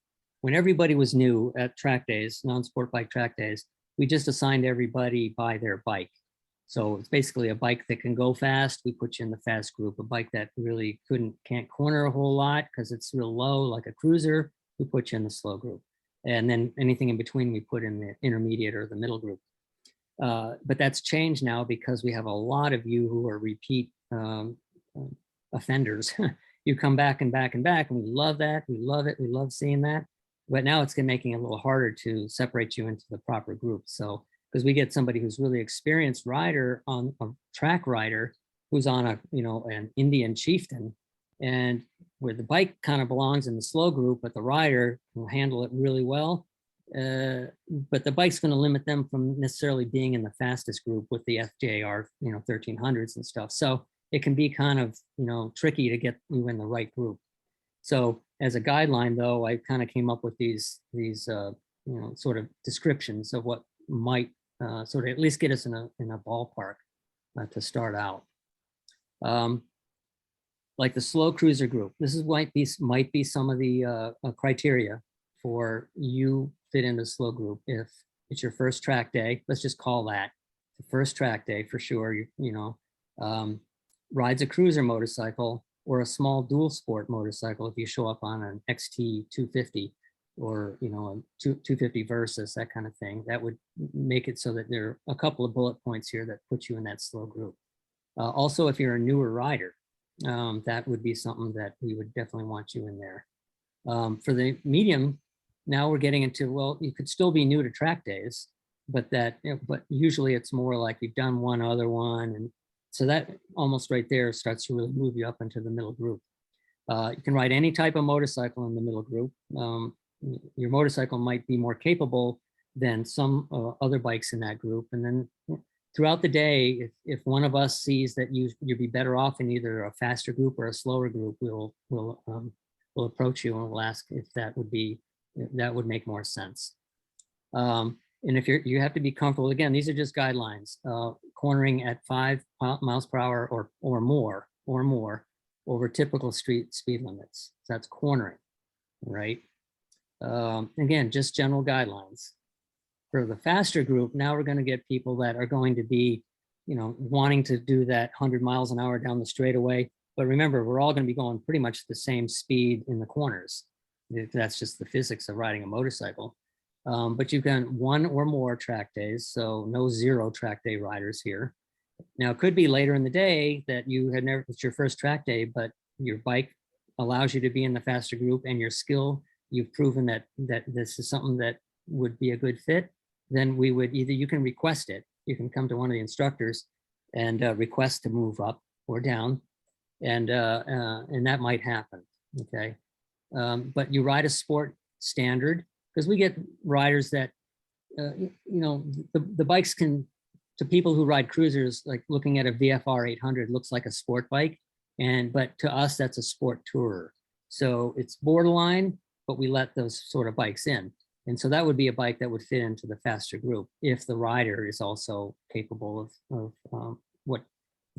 Speaker 1: when everybody was new at track days, non-sport bike track days, we just assigned everybody by their bike. So it's basically a bike that can go fast. We put you in the fast group. A bike that really can't corner a whole lot because it's real low, like a cruiser, we put you in the slow group. And then anything in between, we put in the intermediate or the middle group. But that's changed now because we have a lot of you who are repeat offenders. You come back and back and back, and we love that. We love it. We love seeing that. But now it's making it a little harder to separate you into the proper group. So because we get somebody who's really experienced rider on a track rider who's on an Indian chieftain, and where the bike kind of belongs in the slow group, but the rider will handle it really well. But the bike's going to limit them from necessarily being in the fastest group with the FJR, 1300s and stuff. So it can be kind of, tricky to get you in the right group. So as a guideline, though, I kind of came up with these sort of descriptions of what might sort of at least get us in a ballpark to start out. Like the slow cruiser group, this is might be some of the criteria for you fit in the slow group. If it's your first track day, let's just call that the first track day for sure. Rides a cruiser motorcycle or a small dual sport motorcycle. If you show up on an XT 250 or a 250 Versus, that kind of thing, that would make it so that there are a couple of bullet points here that put you in that slow group. Also, if you're a newer rider, that would be something that we would definitely want you in there. For the medium, now we're getting into, well, you could still be new to track days, but but usually it's more like you've done one other one, and so that almost right there starts to really move you up into the middle group. You can ride any type of motorcycle in the middle group. Your motorcycle might be more capable than some other bikes in that group, and then throughout the day, if one of us sees that you'd be better off in either a faster group or a slower group, we'll approach you and we'll ask if that would make more sense. And if you have to be comfortable, again, these are just guidelines, cornering at 5 miles per hour or more over typical street speed limits. So that's cornering, right? Again, just general guidelines. For the faster group, now we're going to get people that are going to be, wanting to do that 100 miles an hour down the straightaway. But remember, we're all going to be going pretty much the same speed in the corners. That's just the physics of riding a motorcycle. But you've got 1 or more track days, so no 0 track day riders here. Now, it could be later in the day that it's your first track day, but your bike allows you to be in the faster group, and your skill, you've proven that this is something that would be a good fit. Then we would you can request it. You can come to one of the instructors and request to move up or down, and that might happen. Okay, but you ride a sport standard, because we get riders that the bikes can, to people who ride cruisers, like looking at a VFR 800 looks like a sport bike, but to us that's a sport tourer. So it's borderline, but we let those sort of bikes in. And so that would be a bike that would fit into the faster group if the rider is also capable of what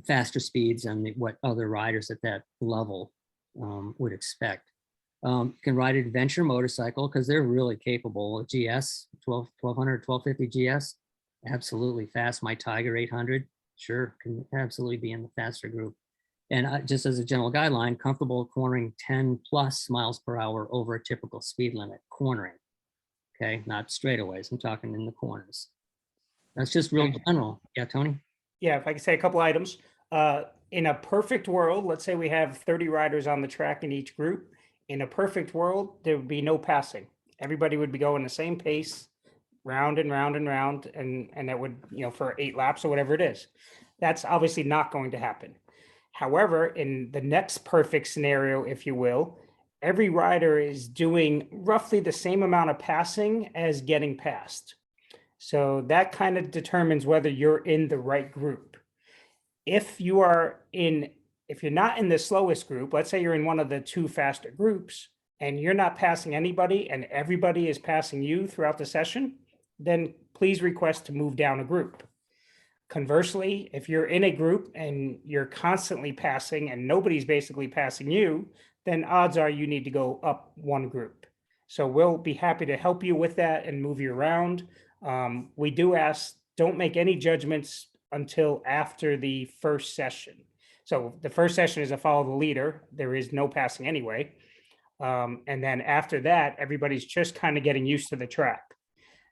Speaker 1: faster speeds and what other riders at that level would expect. You can ride an adventure motorcycle because they're really capable. GS 1200, 1250 GS, absolutely fast. My Tiger 800, sure, can absolutely be in the faster group. And just as a general guideline, comfortable cornering 10 plus miles per hour over a typical speed limit, cornering. Okay, not straightaways. I'm talking in the corners. That's just real general. Yeah, Tony?
Speaker 3: Yeah, if I could say a couple items. In a perfect world, let's say we have 30 riders on the track in each group. In a perfect world, there would be no passing. Everybody would be going the same pace, round and round and round, and that would, for 8 laps or whatever it is. That's obviously not going to happen. However, in the next perfect scenario, if you will, every rider is doing roughly the same amount of passing as getting passed. So that kind of determines whether you're in the right group. If you're not in the slowest group, let's say you're in one of the 2 faster groups and you're not passing anybody and everybody is passing you throughout the session, then please request to move down a group. Conversely, if you're in a group and you're constantly passing and nobody's basically passing you, then odds are you need to go up 1 group. So we'll be happy to help you with that and move you around. We do ask, don't make any judgments until after the first session. So the first session is a follow the leader. There is no passing anyway. And then after that, everybody's just kind of getting used to the track.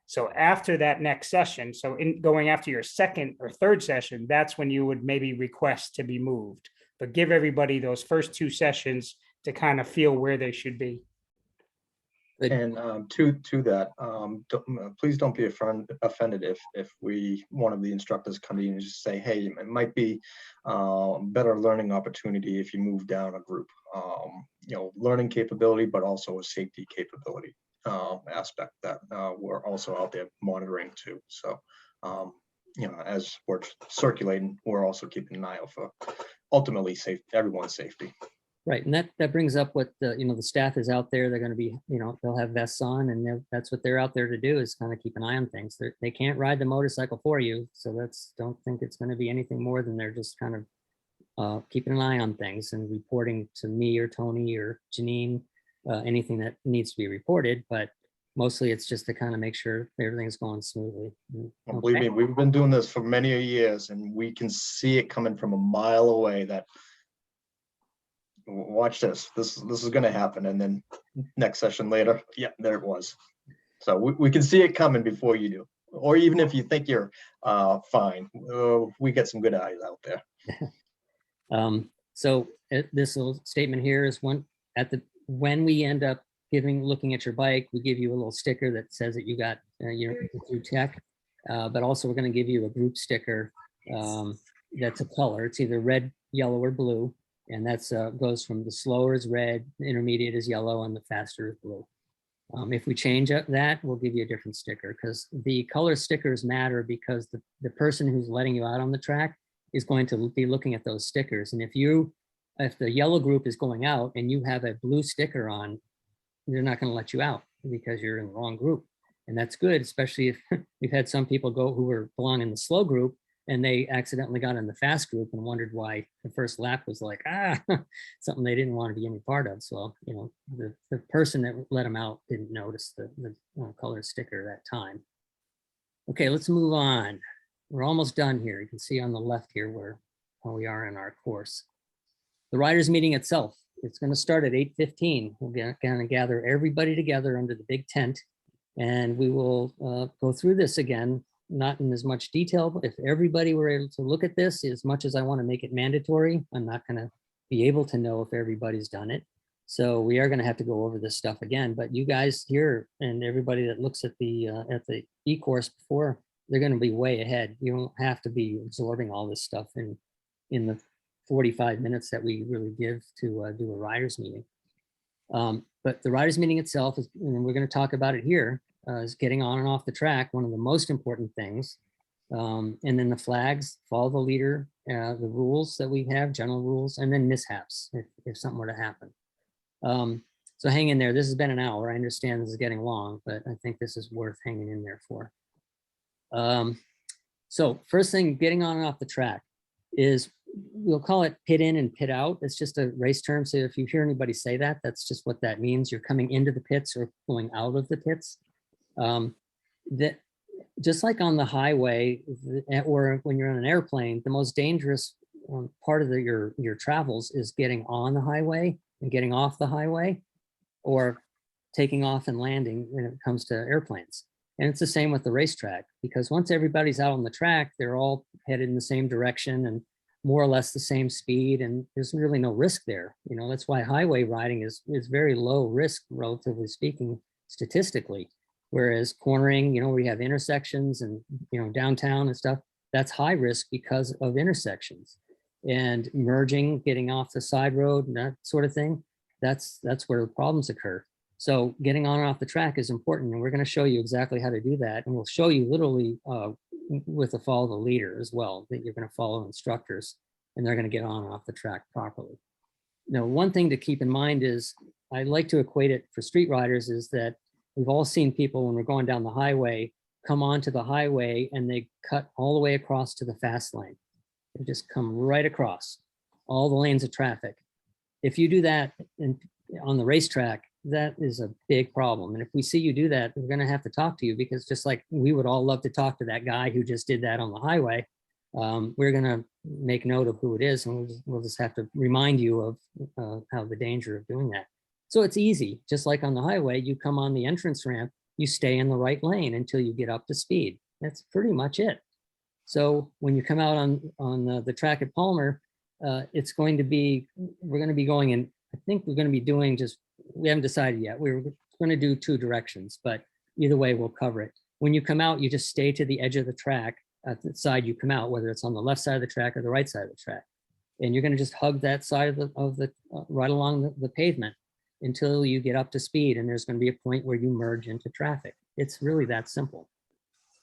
Speaker 3: So after that next session, so in going after your second or third session, that's when you would maybe request to be moved. But give everybody those first 2 sessions to kind of feel where they should be.
Speaker 2: And to that, please don't be offended if one of the instructors come in and just say, hey, it might be a better learning opportunity if you move down a group. Learning capability, but also a safety capability aspect that we're also out there monitoring too. So, as we're circulating, we're also keeping an eye out for ultimately everyone's safety.
Speaker 1: Right, and that brings up what the staff is out there. They're going to be, they'll have vests on, and that's what they're out there to do, is kind of keep an eye on things. They can't ride the motorcycle for you, so don't think it's going to be anything more than they're just kind of keeping an eye on things and reporting to me or Tony or Janine anything that needs to be reported. But mostly it's just to kind of make sure everything's going smoothly.
Speaker 2: Well, believe me, we've been doing this for many years, and we can see it coming from a mile away that, watch this is going to happen, and then next session later, yeah, there it was. So we can see it coming before you do, or even if you think you're fine, we get some good eyes out there.
Speaker 1: So this little statement here is when we end up looking at your bike, we give you a little sticker that says that you got you're through tech, but also we're going to give you a group sticker that's a color. It's either red, yellow, or blue. And that's goes from the slower is red, the intermediate is yellow, and the faster is blue. If we change that, we'll give you a different sticker, because the color stickers matter, because the person who's letting you out on the track is going to be looking at those stickers. And if the yellow group is going out and you have a blue sticker on, they're not going to let you out because you're in the wrong group. And that's good, especially if we've had some people who belong in the slow group, and they accidentally got in the fast group and wondered why the first lap was like, something they didn't want to be any part of. So, the person that let them out didn't notice the color sticker that time. Okay, let's move on. We're almost done here. You can see on the left here where we are in our course. The riders meeting itself, it's going to start at 8:15. We're going to gather everybody together under the big tent, and we will go through this again, not in as much detail, but if everybody were able to look at this, as much as I want to make it mandatory, I'm not going to be able to know if everybody's done it. So we are going to have to go over this stuff again. But you guys here and everybody that looks at the e-course before, they're going to be way ahead. You don't have to be absorbing all this stuff in the 45 minutes that we really give to do a riders meeting. But the riders meeting itself is, and we're going to talk about it here, is getting on and off the track, one of the most important things. And then the flags, follow the leader, the rules that we have, general rules, and then mishaps if something were to happen. So hang in there. This has been an hour. I understand this is getting long, but I think this is worth hanging in there for. So first thing, getting on and off the track is, we'll call it pit in and pit out. It's just a race term. So if you hear anybody say that, that's just what that means. You're coming into the pits or going out of the pits. That just like on the highway or when you're on an airplane, the most dangerous part of your travels is getting on the highway and getting off the highway, or taking off and landing when it comes to airplanes. And it's the same with the racetrack, because once everybody's out on the track, they're all headed in the same direction and more or less the same speed, and there's really no risk there. That's why highway riding is very low risk, relatively speaking, statistically. Whereas cornering, we have intersections and, downtown and stuff, that's high risk because of intersections. And merging, getting off the side road and that sort of thing, that's where the problems occur. So getting on and off the track is important, and we're going to show you exactly how to do that. And we'll show you literally with the follow the leader as well, that you're going to follow instructors and they're going to get on and off the track properly. Now, one thing to keep in mind is, I like to equate it for street riders, is that we've all seen people when we're going down the highway, come onto the highway and they cut all the way across to the fast lane. They just come right across all the lanes of traffic. If you do that on the racetrack, that is a big problem. And if we see you do that, we're going to have to talk to you, because just like we would all love to talk to that guy who just did that on the highway, we're going to make note of who it is, and we'll just have to remind you of how the danger of doing that. So it's easy, just like on the highway, you come on the entrance ramp, you stay in the right lane until you get up to speed. That's pretty much it. So when you come out on the track at Palmer, it's going to be, we're going to be going in, I think we're going to be doing we haven't decided yet. We're going to do 2 directions, but either way we'll cover it. When you come out, you just stay to the edge of the track at the side you come out, whether it's on the left side of the track or the right side of the track. And you're going to just hug that side of the right along the pavement until you get up to speed. And there's going to be a point where you merge into traffic. It's really that simple.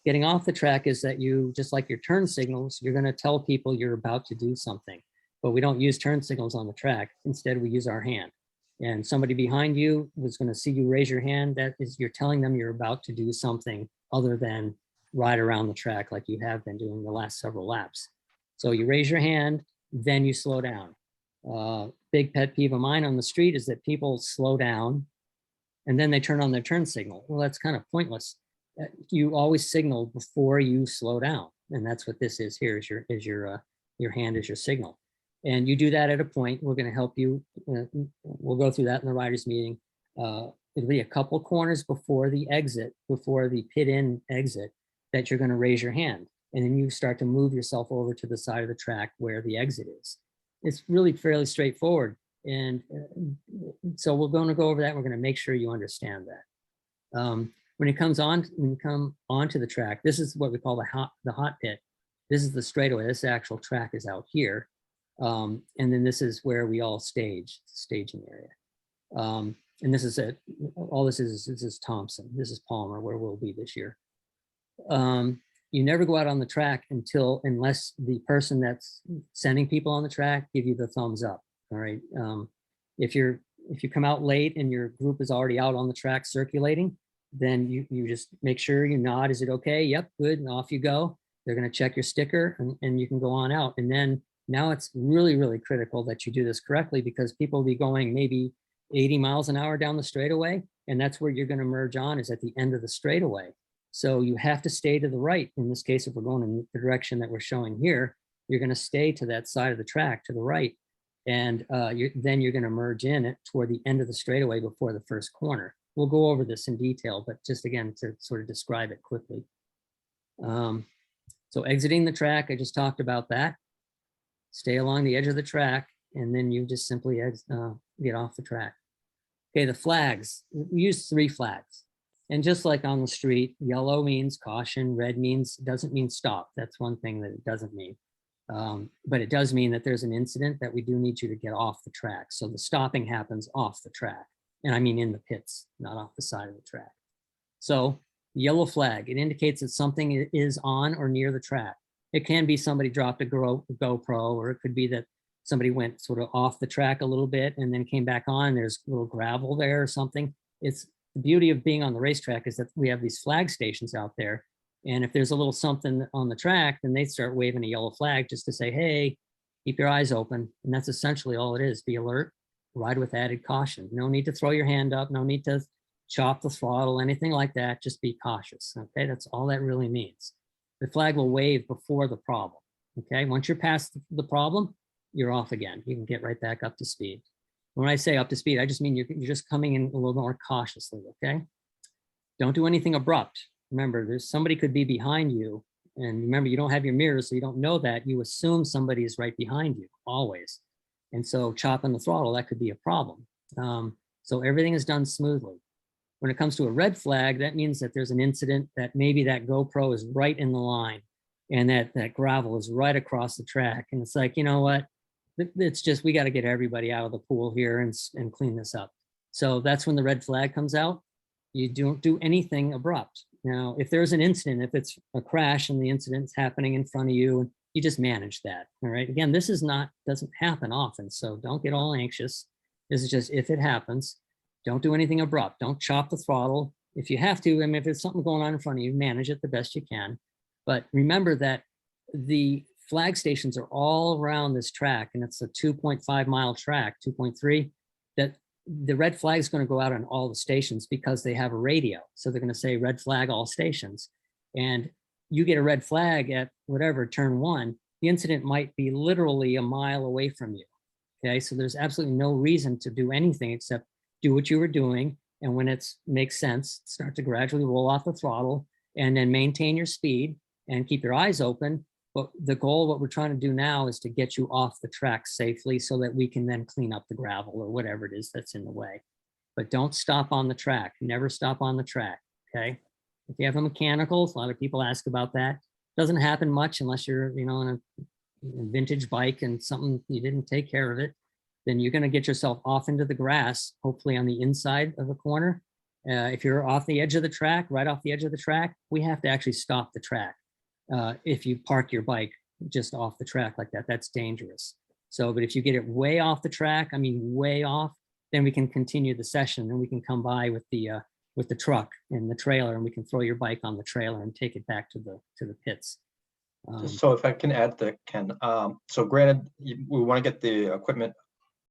Speaker 1: Getting off the track is that you, just like your turn signals, you're going to tell people you're about to do something, but we don't use turn signals on the track. Instead, we use our hand. And somebody behind you was going to see you raise your hand. That is, you're telling them you're about to do something other than ride around the track like you have been doing the last several laps. So you raise your hand, then you slow down. Big pet peeve of mine on the street is that people slow down and then they turn on their turn signal. Well, that's kind of pointless. You always signal before you slow down. And that's what this is here, is your hand is your signal. And you do that at a point. We're going to help you. We'll go through that in the riders meeting. It'll be a couple corners before the exit, before the pit in exit, that you're going to raise your hand. And then you start to move yourself over to the side of the track where the exit is. It's really fairly straightforward. And so we're going to go over that. We're going to make sure you understand that. When you come onto the track, this is what we call the hot pit. This is the straightaway. This actual track is out here. And then this is where we all stage, staging area. And this is it. All this is Thompson. This is Palmer, where we'll be this year. You never go out on the track unless the person that's sending people on the track give you the thumbs up. All right. If you come out late and your group is already out on the track circulating, then you just make sure you nod. Is it okay? Yep, good. And off you go. They're going to check your sticker and you can go on out. And then now it's really, really critical that you do this correctly, because people will be going maybe 80 miles an hour down the straightaway. And that's where you're going to merge on, is at the end of the straightaway. So you have to stay to the right. In this case, if we're going in the direction that we're showing here, you're going to stay to that side of the track to the right. And then you're going to merge in it toward the end of the straightaway before the first corner. We'll go over this in detail, but just again, to sort of describe it quickly. So exiting the track, I just talked about that. Stay along the edge of the track, and then you just simply get off the track. Okay, the flags. We use 3 flags. And just like on the street, yellow means caution, red doesn't mean stop. That's one thing that it doesn't mean. But it does mean that there's an incident that we do need you to get off the track. So the stopping happens off the track. And I mean in the pits, not off the side of the track. So yellow flag, it indicates that something is on or near the track. It can be somebody dropped a GoPro, or it could be that somebody went sort of off the track a little bit and then came back on. There's a little gravel there or something. It's the beauty of being on the racetrack is that we have these flag stations out there. And if there's a little something on the track, then they start waving a yellow flag just to say, hey, keep your eyes open. And that's essentially all it is. Be alert, ride with added caution. No need to throw your hand up. No need to chop the throttle, anything like that. Just be cautious. Okay, that's all that really means. The flag will wave before the problem. Okay, once you're past the problem, you're off again. You can get right back up to speed. When I say up to speed, I just mean you're just coming in a little more cautiously, okay? Don't do anything abrupt. Remember, somebody could be behind you, and remember, you don't have your mirrors, so you don't know that. You assume somebody is right behind you, always. And so chopping the throttle, that could be a problem. So everything is done smoothly. When it comes to a red flag, that means that there's an incident, that maybe that GoPro is right in the line and that gravel is right across the track. And it's like, you know what? It's just, we got to get everybody out of the pool here and clean this up. So that's when the red flag comes out. You don't do anything abrupt. Now, if there's an incident, if it's a crash and the incident's happening in front of you, you just manage that. All right. Again, this doesn't happen often. So don't get all anxious. This is just, if it happens, don't do anything abrupt. Don't chop the throttle. If you have to, I mean, if there's something going on in front of you, manage it the best you can. But remember that the flag stations are all around this track, and it's a 2.5 mile track, 2.3, that the red flag is going to go out on all the stations because they have a radio. So they're going to say red flag all stations. And you get a red flag at whatever, turn 1, the incident might be literally a mile away from you. Okay, so there's absolutely no reason to do anything except do what you were doing. And when it makes sense, start to gradually roll off the throttle and then maintain your speed and keep your eyes open. But the goal, what we're trying to do now, is to get you off the track safely so that we can then clean up the gravel or whatever it is that's in the way. But don't stop on the track. Never stop on the track, okay? If you have a mechanical, a lot of people ask about that. Doesn't happen much unless you're, you know, on a vintage bike and something, you didn't take care of it. Then you're going to get yourself off into the grass, hopefully on the inside of the corner. If you're off the edge of the track, right off the edge of the track, we have to actually stop the track. If you park your bike just off the track like that, that's dangerous. So, but if you get it way off the track, I mean, way off, then we can continue the session and we can come by with the truck and the trailer, and we can throw your bike on the trailer and take it back to the pits.
Speaker 2: So if I can add that, Ken, so granted, we want to get the equipment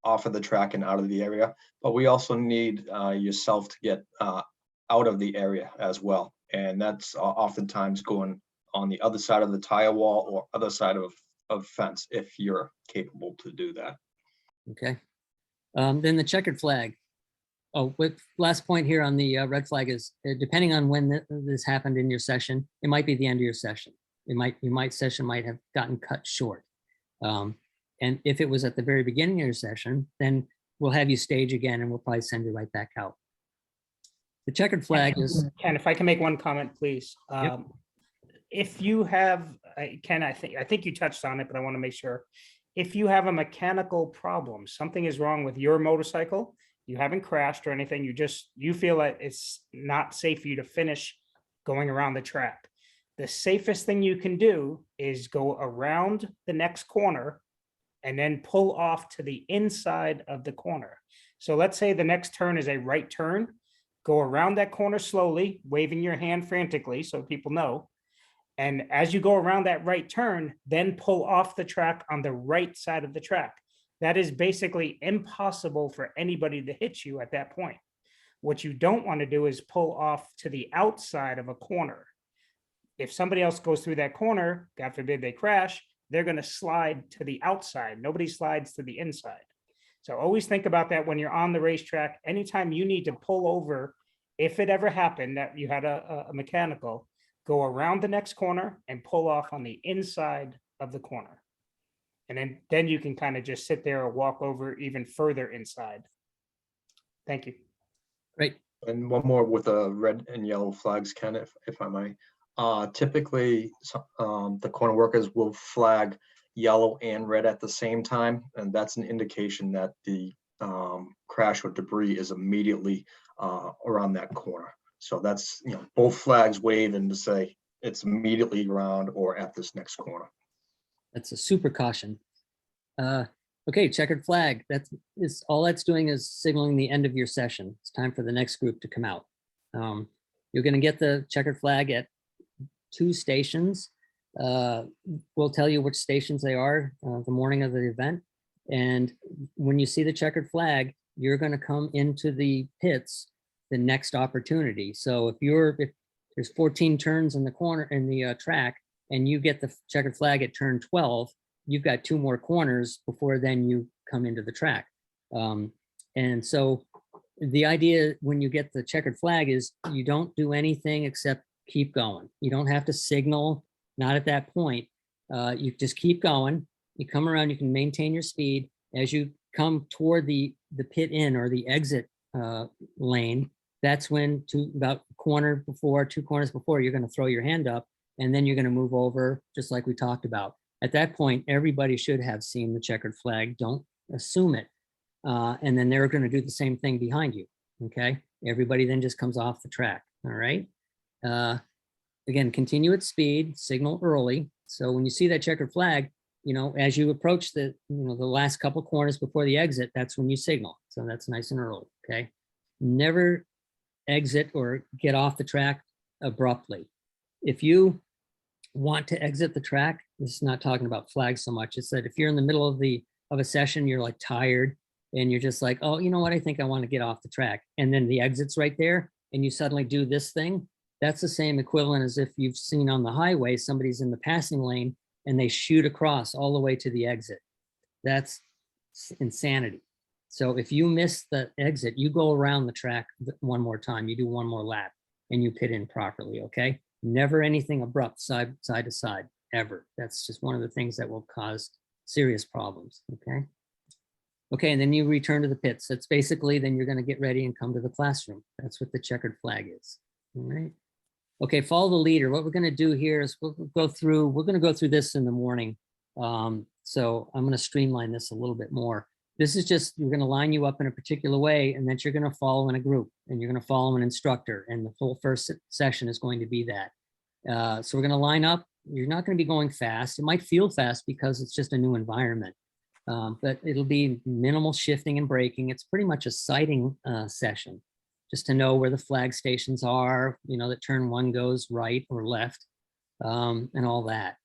Speaker 2: off of the track and out of the area, but we also need yourself to get out of the area as well. And that's oftentimes going on the other side of the tire wall or other side of fence, if you're capable to do that.
Speaker 1: Okay. Then the checkered flag. Oh, with last point here on the red flag is, depending on when this happened in your session, it might be the end of your session. Your session might have gotten cut short. And if it was at the very beginning of your session, then we'll have you stage again and we'll probably send you right back out. The checkered flag is.
Speaker 3: Ken, if I can make one comment, please.
Speaker 1: Yep.
Speaker 3: If you have, Ken, I think you touched on it, but I want to make sure. If you have a mechanical problem, something is wrong with your motorcycle, you haven't crashed or anything, you feel that it's not safe for you to finish going around the track. The safest thing you can do is go around the next corner and then pull off to the inside of the corner. So let's say the next turn is a right turn, go around that corner slowly, waving your hand frantically so people know. And as you go around that right turn, then pull off the track on the right side of the track. That is basically impossible for anybody to hit you at that point. What you don't want to do is pull off to the outside of a corner. If somebody else goes through that corner, God forbid they crash, they're going to slide to the outside. Nobody slides to the inside. So always think about that when you're on the racetrack. Anytime you need to pull over, if it ever happened that you had a mechanical, go around the next corner and pull off on the inside of the corner. And then you can kind of just sit there or walk over even further inside. Thank you.
Speaker 1: Great.
Speaker 2: And one more with the red and yellow flags, Ken, if I may. Typically, the corner workers will flag yellow and red at the same time, and that's an indication that the crash or debris is immediately around that corner. So that's, you know, both flags wave and to say it's immediately around or at this next corner.
Speaker 1: That's a super caution. Okay, checkered flag. All that's doing is signaling the end of your session. It's time for the next group to come out. You're going to get the checkered flag at 2 stations. We'll tell you which stations they are the morning of the event. And when you see the checkered flag, you're going to come into the pits the next opportunity. So if there's 14 turns in the corner in the track and you get the checkered flag at turn 12, you've got 2 more corners before then you come into the track. And so the idea when you get the checkered flag is you don't do anything except keep going. You don't have to signal, not at that point. You just keep going. You come around, you can maintain your speed. As you come toward the pit in or the exit lane, that's when about a corner before, 2 corners before, you're going to throw your hand up, and then you're going to move over, just like we talked about. At that point, everybody should have seen the checkered flag. Don't assume it. And then they're going to do the same thing behind you. Okay. Everybody then just comes off the track. All right. Again, continue at speed, signal early. So when you see that checkered flag, as you approach the last couple corners before the exit, that's when you signal. So that's nice and early. Okay. Never exit or get off the track abruptly. If you want to exit the track, this is not talking about flags so much. It's that if you're in the middle of a session, you're like tired and you're just like, oh, you know what? I think I want to get off the track. And then the exit's right there and you suddenly do this thing. That's the same equivalent as if you've seen on the highway, somebody's in the passing lane and they shoot across all the way to the exit. That's insanity. So if you miss the exit, you go around the track one more time, you do one more lap and you pit in properly, okay? Never anything abrupt side to side, ever. That's just one of the things that will cause serious problems, okay? Okay, and then you return to the pits. That's basically, then you're gonna get ready and come to the classroom. That's what the checkered flag is, all right? Okay, follow the leader. What we're gonna do here is we're gonna go through this in the morning. So I'm gonna streamline this a little bit more. This is just, we're gonna line you up in a particular way and then you're gonna follow in a group and you're gonna follow an instructor, and the full first session is going to be that. So we're gonna line up. You're not gonna be going fast. It might feel fast because it's just a new environment, but it'll be minimal shifting and braking. It's pretty much a sighting session, just to know where the flag stations are, that turn 1 goes right or left, and all that.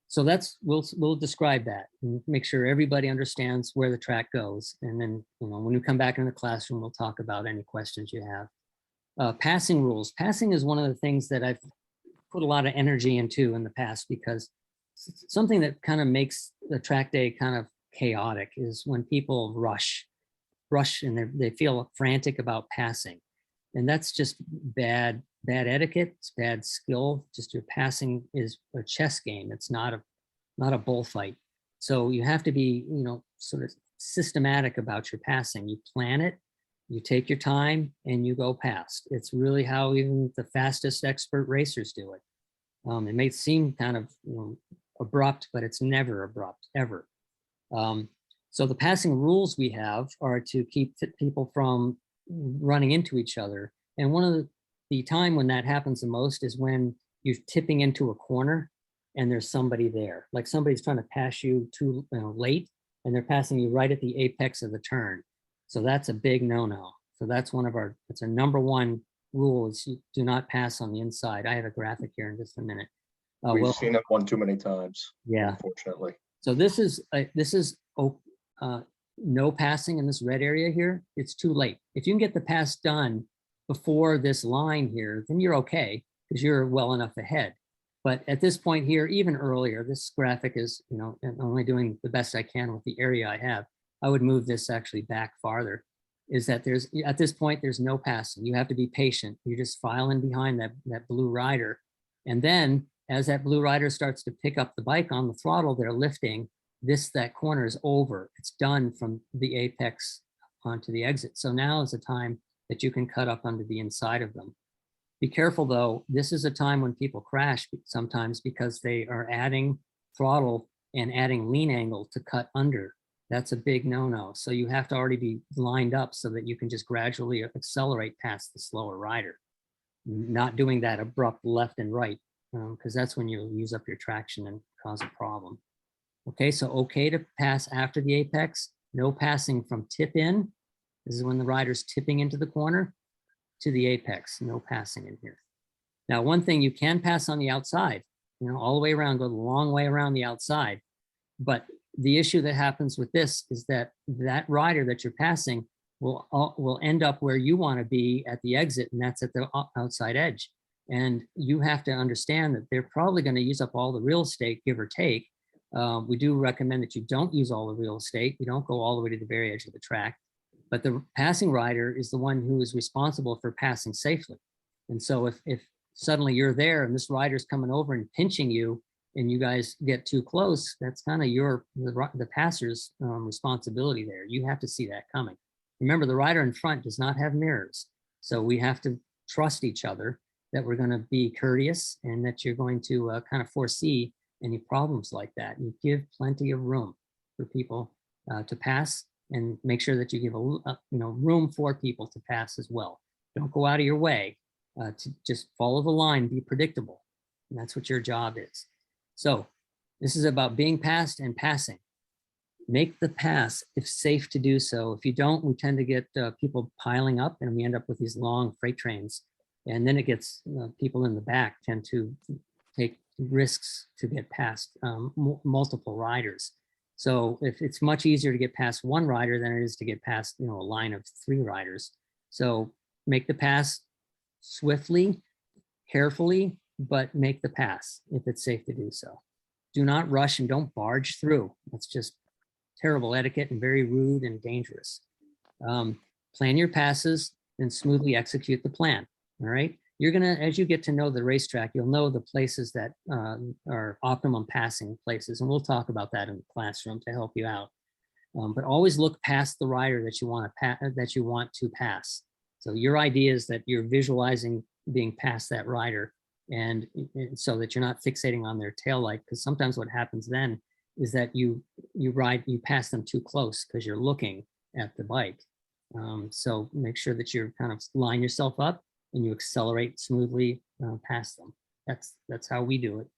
Speaker 1: So we'll describe that and make sure everybody understands where the track goes. And then, when you come back in the classroom, we'll talk about any questions you have. Passing rules. Passing is one of the things that I've put a lot of energy into in the past, because something that kind of makes the track day kind of chaotic is when people rush and they feel frantic about passing. And that's just bad etiquette. It's bad skill. Just your passing is a chess game. It's not a bullfight. So you have to be, sort of systematic about your passing. You plan it, you take your time, and you go past. It's really how even the fastest expert racers do it. It may seem kind of abrupt, but it's never abrupt, ever. So the passing rules we have are to keep people from running into each other. And one of the time when that happens the most is when you're tipping into a corner and there's somebody there, like somebody's trying to pass you too late, and they're passing you right at the apex of the turn. So that's a big no-no. So that's it's a number 1 rule, is you do not pass on the inside. I have a graphic here in just a minute.
Speaker 2: We've seen it one too many times.
Speaker 1: Yeah.
Speaker 2: Unfortunately.
Speaker 1: So this is no passing in this red area here. It's too late. If you can get the pass done before this line here, then you're okay, because you're well enough ahead. But at this point here, even earlier, this graphic is, I'm only doing the best I can with the area I have. I would move this actually back farther. Is that at this point, there's no passing. You have to be patient. You just file in behind that blue rider. And then as that blue rider starts to pick up the bike on the throttle, they're lifting, that corner is over. It's done from the apex onto the exit. So now is the time that you can cut up under the inside of them. Be careful though, this is a time when people crash sometimes because they are adding throttle and adding lean angle to cut under. That's a big no-no. So you have to already be lined up so that you can just gradually accelerate past the slower rider. Not doing that abrupt left and right, because that's when you'll use up your traction and cause a problem. Okay, so okay to pass after the apex, no passing from tip in. This is when the rider's tipping into the corner, to the apex, no passing in here. Now, one thing, you can pass on the outside, all the way around, go the long way around the outside. But the issue that happens with this is that rider that you're passing will end up where you want to be at the exit, and that's at the outside edge. And you have to understand that they're probably going to use up all the real estate, give or take. We do recommend that you don't use all the real estate. You don't go all the way to the very edge of the track. But the passing rider is the one who is responsible for passing safely. And so if suddenly you're there and this rider's coming over and pinching you and you guys get too close, that's kind of the passer's responsibility there. You have to see that coming. Remember, the rider in front does not have mirrors. So we have to trust each other that we're going to be courteous and that you're going to kind of foresee any problems like that. You give plenty of room for people to pass, and make sure that you give room for people to pass as well. Don't go out of your way to just follow the line, be predictable. And that's what your job is. So this is about being passed and passing. Make the pass if safe to do so. If you don't, we tend to get people piling up and we end up with these long freight trains. And then it gets people in the back tend to take risks to get past multiple riders. So if it's much easier to get past one rider than it is to get past, a line of 3 riders. So make the pass swiftly, carefully, but make the pass if it's safe to do so. Do not rush and don't barge through. That's just terrible etiquette and very rude and dangerous. Plan your passes and smoothly execute the plan. All right. You're going to, as you get to know the racetrack, you'll know the places that are optimum passing places. And we'll talk about that in the classroom to help you out. But always look past the rider that you want to pass. So your idea is that you're visualizing being past that rider, and so that you're not fixating on their tail light, because sometimes what happens then is that you pass them too close because you're looking at the bike. So make sure that you're kind of line yourself up and you accelerate smoothly past them. That's how we do it.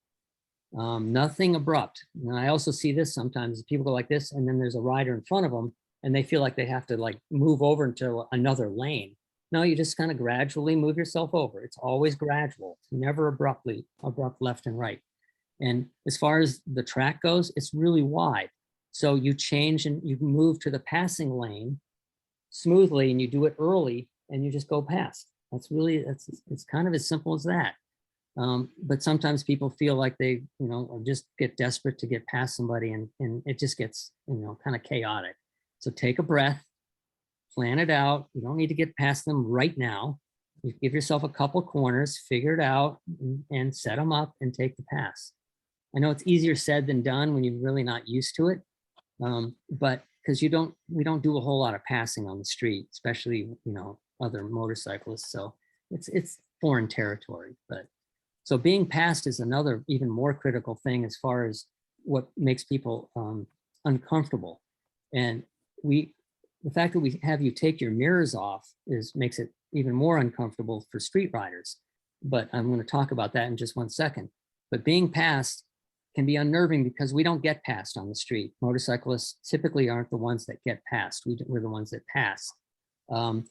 Speaker 1: Nothing abrupt. And I also see this sometimes. People go like this, and then there's a rider in front of them, and they feel like they have to like move over into another lane. No, you just kind of gradually move yourself over. It's always gradual. It's never abrupt left and right. And as far as the track goes, it's really wide. So you change and you move to the passing lane smoothly, and you do it early, and you just go past. It's kind of as simple as that. But sometimes people feel like they, just get desperate to get past somebody, and it just gets, kind of chaotic. So take a breath, plan it out. You don't need to get past them right now. You give yourself a couple corners, figure it out, and set them up and take the pass. I know it's easier said than done when you're really not used to it, but because we don't do a whole lot of passing on the street, especially other motorcyclists. So it's foreign territory. But so being passed is another even more critical thing as far as what makes people uncomfortable. And the fact that we have you take your mirrors off makes it even more uncomfortable for street riders. But I'm going to talk about that in just one second. But being passed can be unnerving because we don't get passed on the street. Motorcyclists typically aren't the ones that get passed. We're the ones that pass.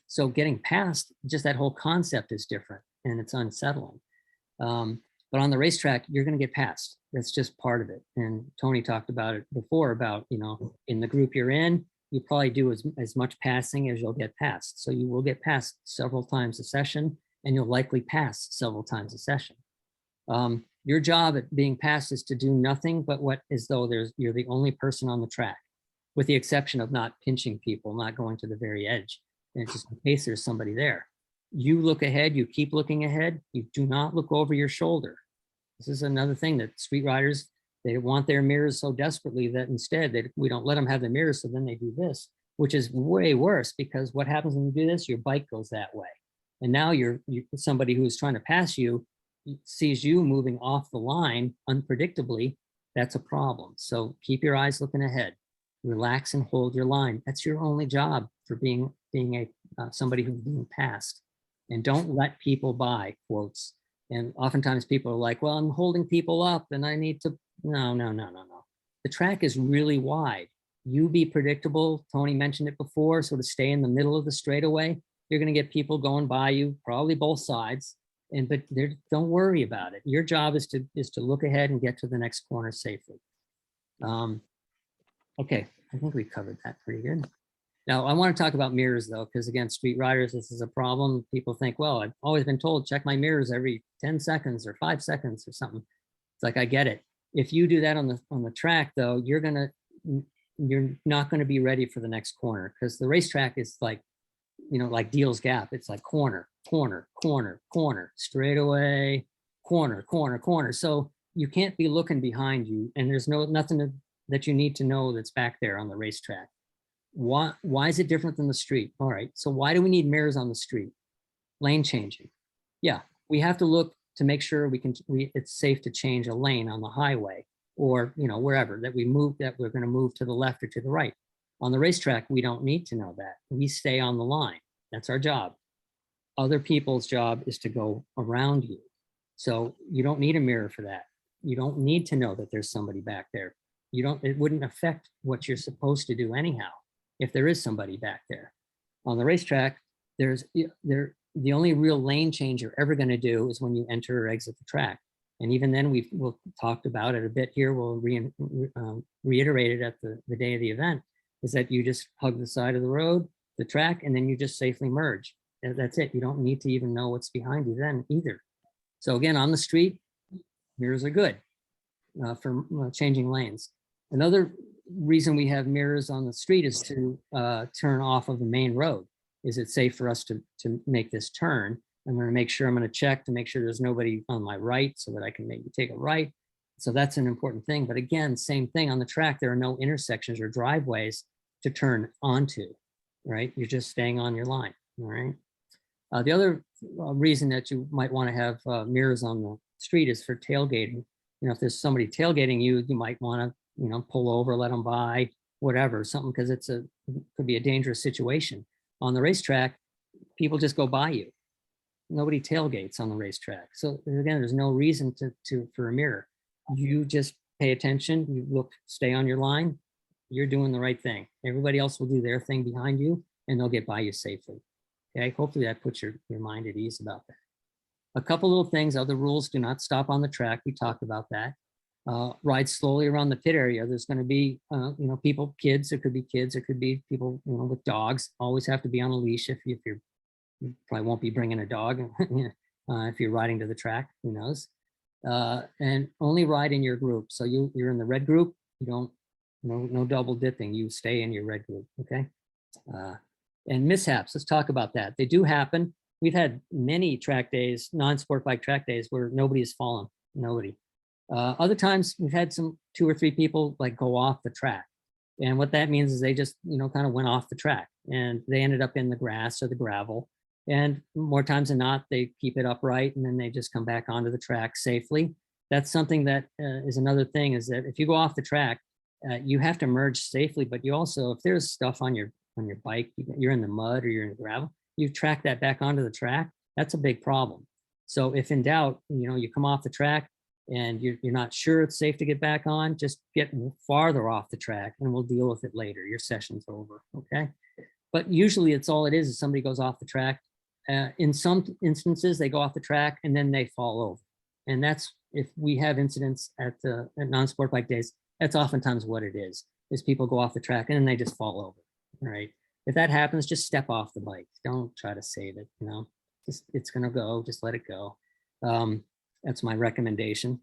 Speaker 1: So getting past, just that whole concept is different, and it's unsettling. But on the racetrack, you're going to get passed. That's just part of it. And Tony talked about it before about, in the group you're in, you probably do as much passing as you'll get passed. So you will get passed several times a session, and you'll likely pass several times a session. Your job at being passed is to do nothing but as though you're the only person on the track, with the exception of not pinching people, not going to the very edge, and just in case there's somebody there. You look ahead, you keep looking ahead, you do not look over your shoulder. This is another thing that street riders, they want their mirrors so desperately that instead we don't let them have the mirrors, so then they do this, which is way worse, because what happens when you do this, your bike goes that way. And now you're somebody who's trying to pass you sees you moving off the line unpredictably. That's a problem. So keep your eyes looking ahead, relax and hold your line. That's your only job for being somebody who's being passed. And don't let people by, quotes. And oftentimes people are like, well, I'm holding people up and I need to, no. The track is really wide. You be predictable. Tony mentioned it before, sort of stay in the middle of the straightaway. You're going to get people going by you, probably both sides. But don't worry about it. Your job is to look ahead and get to the next corner safely. Okay, I think we covered that pretty good. Now I want to talk about mirrors though, because again, street riders, this is a problem. People think, well, I've always been told check my mirrors every 10 seconds or 5 seconds or something. It's like, I get it. If you do that on the track though, you're not going to be ready for the next corner, because the racetrack is like, like Deal's Gap. It's like corner, straight away, corner. So you can't be looking behind you, and there's nothing that you need to know that's back there on the racetrack. Why is it different than the street? All right, so why do we need mirrors on the street? lane changing. Yeah, we have to look to make sure it's safe to change a lane on the highway or, you know, wherever that we're going to move to the left or to the right. On the racetrack, we don't need to know that. We stay on the line. That's our job. Other people's job is to go around you. So you don't need a mirror for that. You don't need to know that there's somebody back there. It wouldn't affect what you're supposed to do anyhow, if there is somebody back there. On the racetrack, the only real lane change you're ever going to do is when you enter or exit the track. And even then, we'll talked about it a bit here. We'll reiterate it at the day of the event, is that you just hug the side of the road, the track, and then you just safely merge. And that's it. You don't need to even know what's behind you then either. So again, on the street, mirrors are good for changing lanes. Another reason we have mirrors on the street is to turn off of the main road. Is it safe for us to make this turn? I'm going to check to make sure there's nobody on my right so that I can maybe take a right. So that's an important thing. But again, same thing on the track. There are no intersections or driveways to turn onto, right? You're just staying on your line, all right? The other reason that you might want to have mirrors on the street is for tailgating. You know, if there's somebody tailgating you, you might want to, you know, pull over, let them by, whatever, something, because it could be a dangerous situation. On the racetrack, people just go by you. Nobody tailgates on the racetrack. So again, there's no reason for a mirror. You just pay attention, you look, stay on your line, you're doing the right thing. Everybody else will do their thing behind you and they'll get by you safely. Okay, hopefully that puts your mind at ease about that. A couple little things, other rules: do not stop on the track. We talked about that. Ride slowly around the pit area. There's going to be, you know, kids. It could be kids. It could be people, you know, with dogs. Always have to be on a leash you probably won't be bringing a dog if you're riding to the track. Who knows? And only ride in your group. So you're in the red group. You don't, no double dipping. You stay in your red group. Okay. And mishaps. Let's talk about that. They do happen. We've had many track days, non-sport bike track days, where nobody has fallen. Nobody. Other times we've had 2 or 3 people like go off the track. And what that means is they just, you know, kind of went off the track and they ended up in the grass or the gravel. And more times than not, they keep it upright and then they just come back onto the track safely. That's something that is another thing, is that if you go off the track, you have to merge safely, but you also, if there's stuff on your bike, you're in the mud or you're in the gravel, you track that back onto the track. That's a big problem. So if in doubt, you know, you come off the track and you're not sure it's safe to get back on, just get farther off the track and we'll deal with it later. Your session's over, okay? But usually it's all it is somebody goes off the track. In some instances, they go off the track and then they fall over. And that's, if we have incidents at non-sport bike days, that's oftentimes what it is people go off the track and then they just fall over, right? If that happens, just step off the bike. Don't try to save it, you know, it's gonna go, just let it go. That's my recommendation.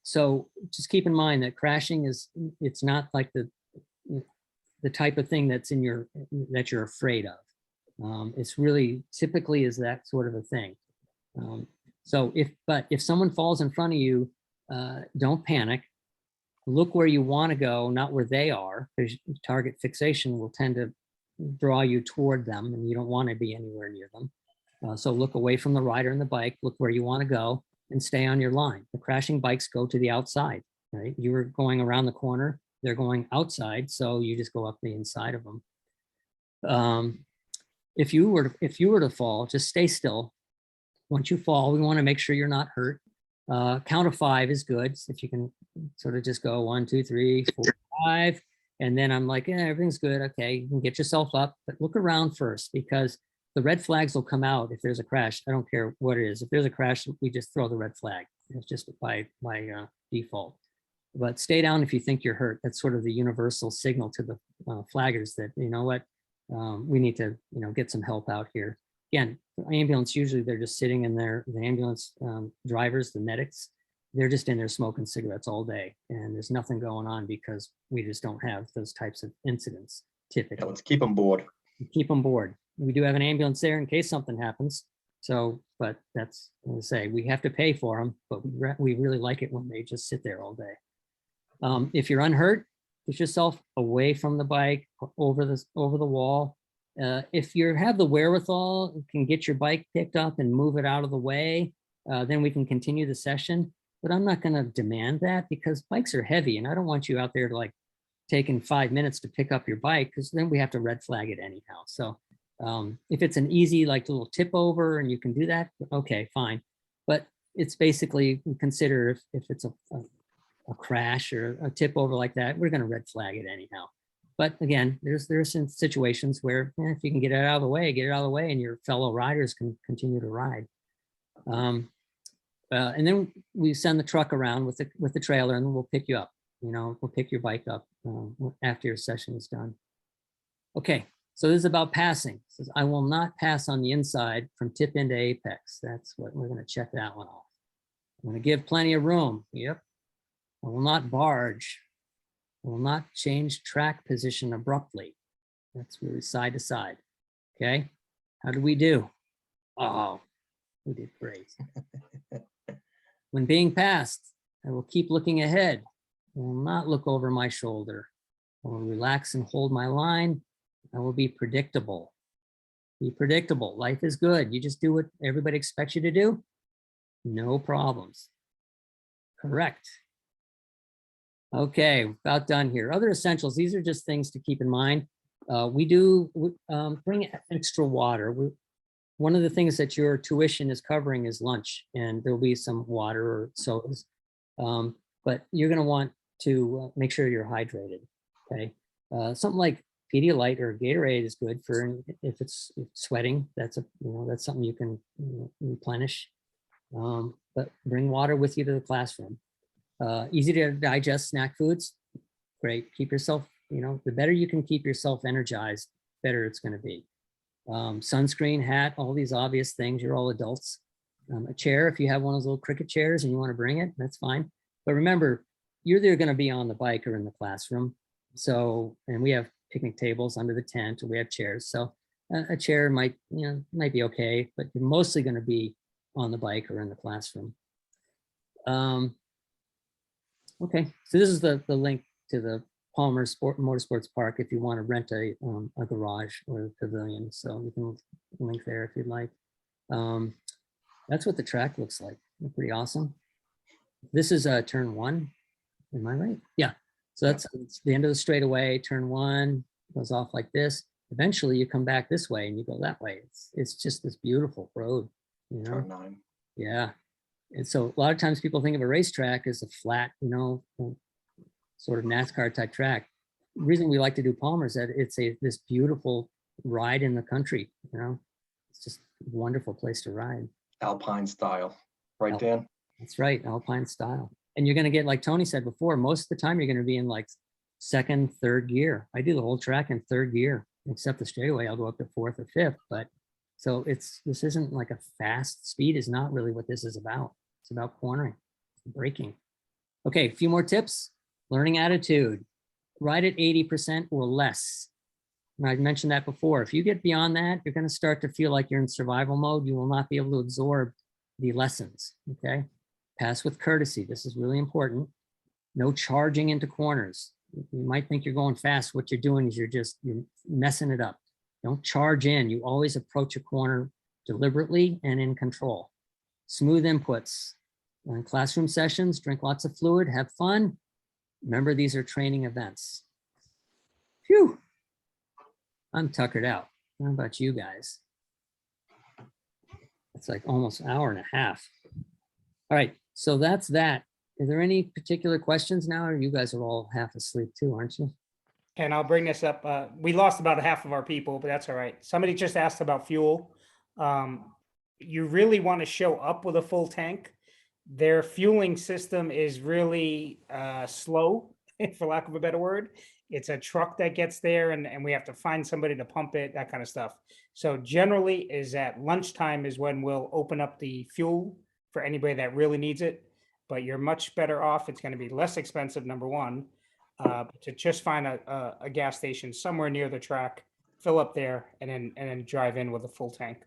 Speaker 1: So just keep in mind that crashing it's not like the type of thing that you're afraid of. It's really typically is that sort of a thing. So if someone falls in front of you, don't panic. Look where you want to go, not where they are, because target fixation will tend to draw you toward them and you don't want to be anywhere near them. So look away from the rider and the bike, look where you want to go and stay on your line. The crashing bikes go to the outside, right? You were going around the corner, they're going outside, so you just go up the inside of them. If you were to fall, just stay still. Once you fall, we want to make sure you're not hurt. Count of 5 is good. If you can sort of just go 1, 2, 3, 4, 5, and then I'm like, everything's good. Okay, you can get yourself up, but look around first, because the red flags will come out if there's a crash. I don't care what it is. If there's a crash, we just throw the red flag. It's just by default. But stay down if you think you're hurt. That's sort of the universal signal to the flaggers that, you know what, we need to, you know, get some help out here. Again, ambulance, usually they're just sitting in there, the ambulance drivers, the medics, they're just in there smoking cigarettes all day. And there's nothing going on because we just don't have those types of incidents typically.
Speaker 2: Yeah, let's keep them bored.
Speaker 1: Keep them bored. We do have an ambulance there in case something happens. So, but that's, I say, we have to pay for them, but we really like it when they just sit there all day. If you're unhurt, push yourself away from the bike, over the wall. If you have the wherewithal, you can get your bike picked up and move it out of the way, then we can continue the session. But I'm not going to demand that because bikes are heavy and I don't want you out there to like taking 5 minutes to pick up your bike because then we have to red flag it anyhow. So if it's an easy like little tip over and you can do that, okay, fine. But it's basically consider if it's a crash or a tip over like that, we're going to red flag it anyhow. But again, there's some situations where if you can get it out of the way, get it out of the way, and your fellow riders can continue to ride. And then we send the truck around with the trailer, and we'll pick you up. You know, we'll pick your bike up after your session is done. Okay, so this is about passing. It says, I will not pass on the inside from tip into apex. That's what we're going to check that one off. I'm going to give plenty of room. Yep. I will not barge. I will not change track position abruptly. That's really side to side. Okay. How do we do? Oh, we did great. When being passed, I will keep looking ahead. I will not look over my shoulder. I will relax and hold my line. I will be predictable. Be predictable. Life is good. You just do what everybody expects you to do. No problems. Correct. Okay, about done here. Other essentials. These are just things to keep in mind. We do bring extra water. One of the things that your tuition is covering is lunch, and there'll be some water or sodas. But you're going to want to make sure you're hydrated. Okay, something like Pedialyte or Gatorade is good for if it's sweating. That's that's something you can replenish. But bring water with you to the classroom. Easy to digest snack foods. Great. Keep yourself, the better you can keep yourself energized, better it's going to be. Sunscreen, hat, all these obvious things. You're all adults. A chair, if you have one of those little cricket chairs and you want to bring it, that's fine. But remember, you're either going to be on the bike or in the classroom. So, and we have picnic tables under the tent, or we have chairs. So a chair might be okay, but you're mostly going to be on the bike or in the classroom. Okay, so this is the link to the Palmer Motorsports Park if you want to rent a garage or a pavilion. So you can link there if you'd like. That's what the track looks like. Pretty awesome. This is turn 1. Am I right? Yeah. So that's the end of the straightaway. Turn 1 goes off like this. Eventually you come back this way and you go that way. It's just this beautiful road.
Speaker 2: Turn 9.
Speaker 1: Yeah. And so a lot of times people think of a racetrack as a flat, sort of NASCAR type track. The reason we like to do Palmer is that it's this beautiful ride in the country. It's just a wonderful place to ride.
Speaker 2: Alpine style, right, Dan?
Speaker 1: That's right, Alpine style. And you're going to get, like Tony said before, most of the time you're going to be in like 2nd, 3rd gear. I do the whole track in 3rd gear, except the straightaway. I'll go up to 4th or 5th. But so this isn't like a fast speed is not really what this is about. It's about cornering, braking. Okay, a few more tips. Learning attitude. Ride at 80% or less. And I mentioned that before. If you get beyond that, you're going to start to feel like you're in survival mode. You will not be able to absorb the lessons. Okay. Pass with courtesy. This is really important. No charging into corners. You might think you're going fast. What you're doing is you're messing it up. Don't charge in. You always approach a corner deliberately and in control. Smooth inputs. In classroom sessions, drink lots of fluid, have fun. Remember, these are training events. Phew. I'm tuckered out. How about you guys? It's like almost an hour and a half. All right, so that's that. Are there any particular questions now, or you guys are all half asleep too, aren't you?
Speaker 3: And I'll bring this up. We lost about half of our people, but that's all right. Somebody just asked about fuel. You really want to show up with a full tank. Their fueling system is really slow, for lack of a better word. It's a truck that gets there and we have to find somebody to pump it, that kind of stuff. So generally is at lunchtime is when we'll open up the fuel for anybody that really needs it. But you're much better off. It's going to be less expensive, number one, to just find a gas station somewhere near the track, fill up there, and then drive in with a full tank.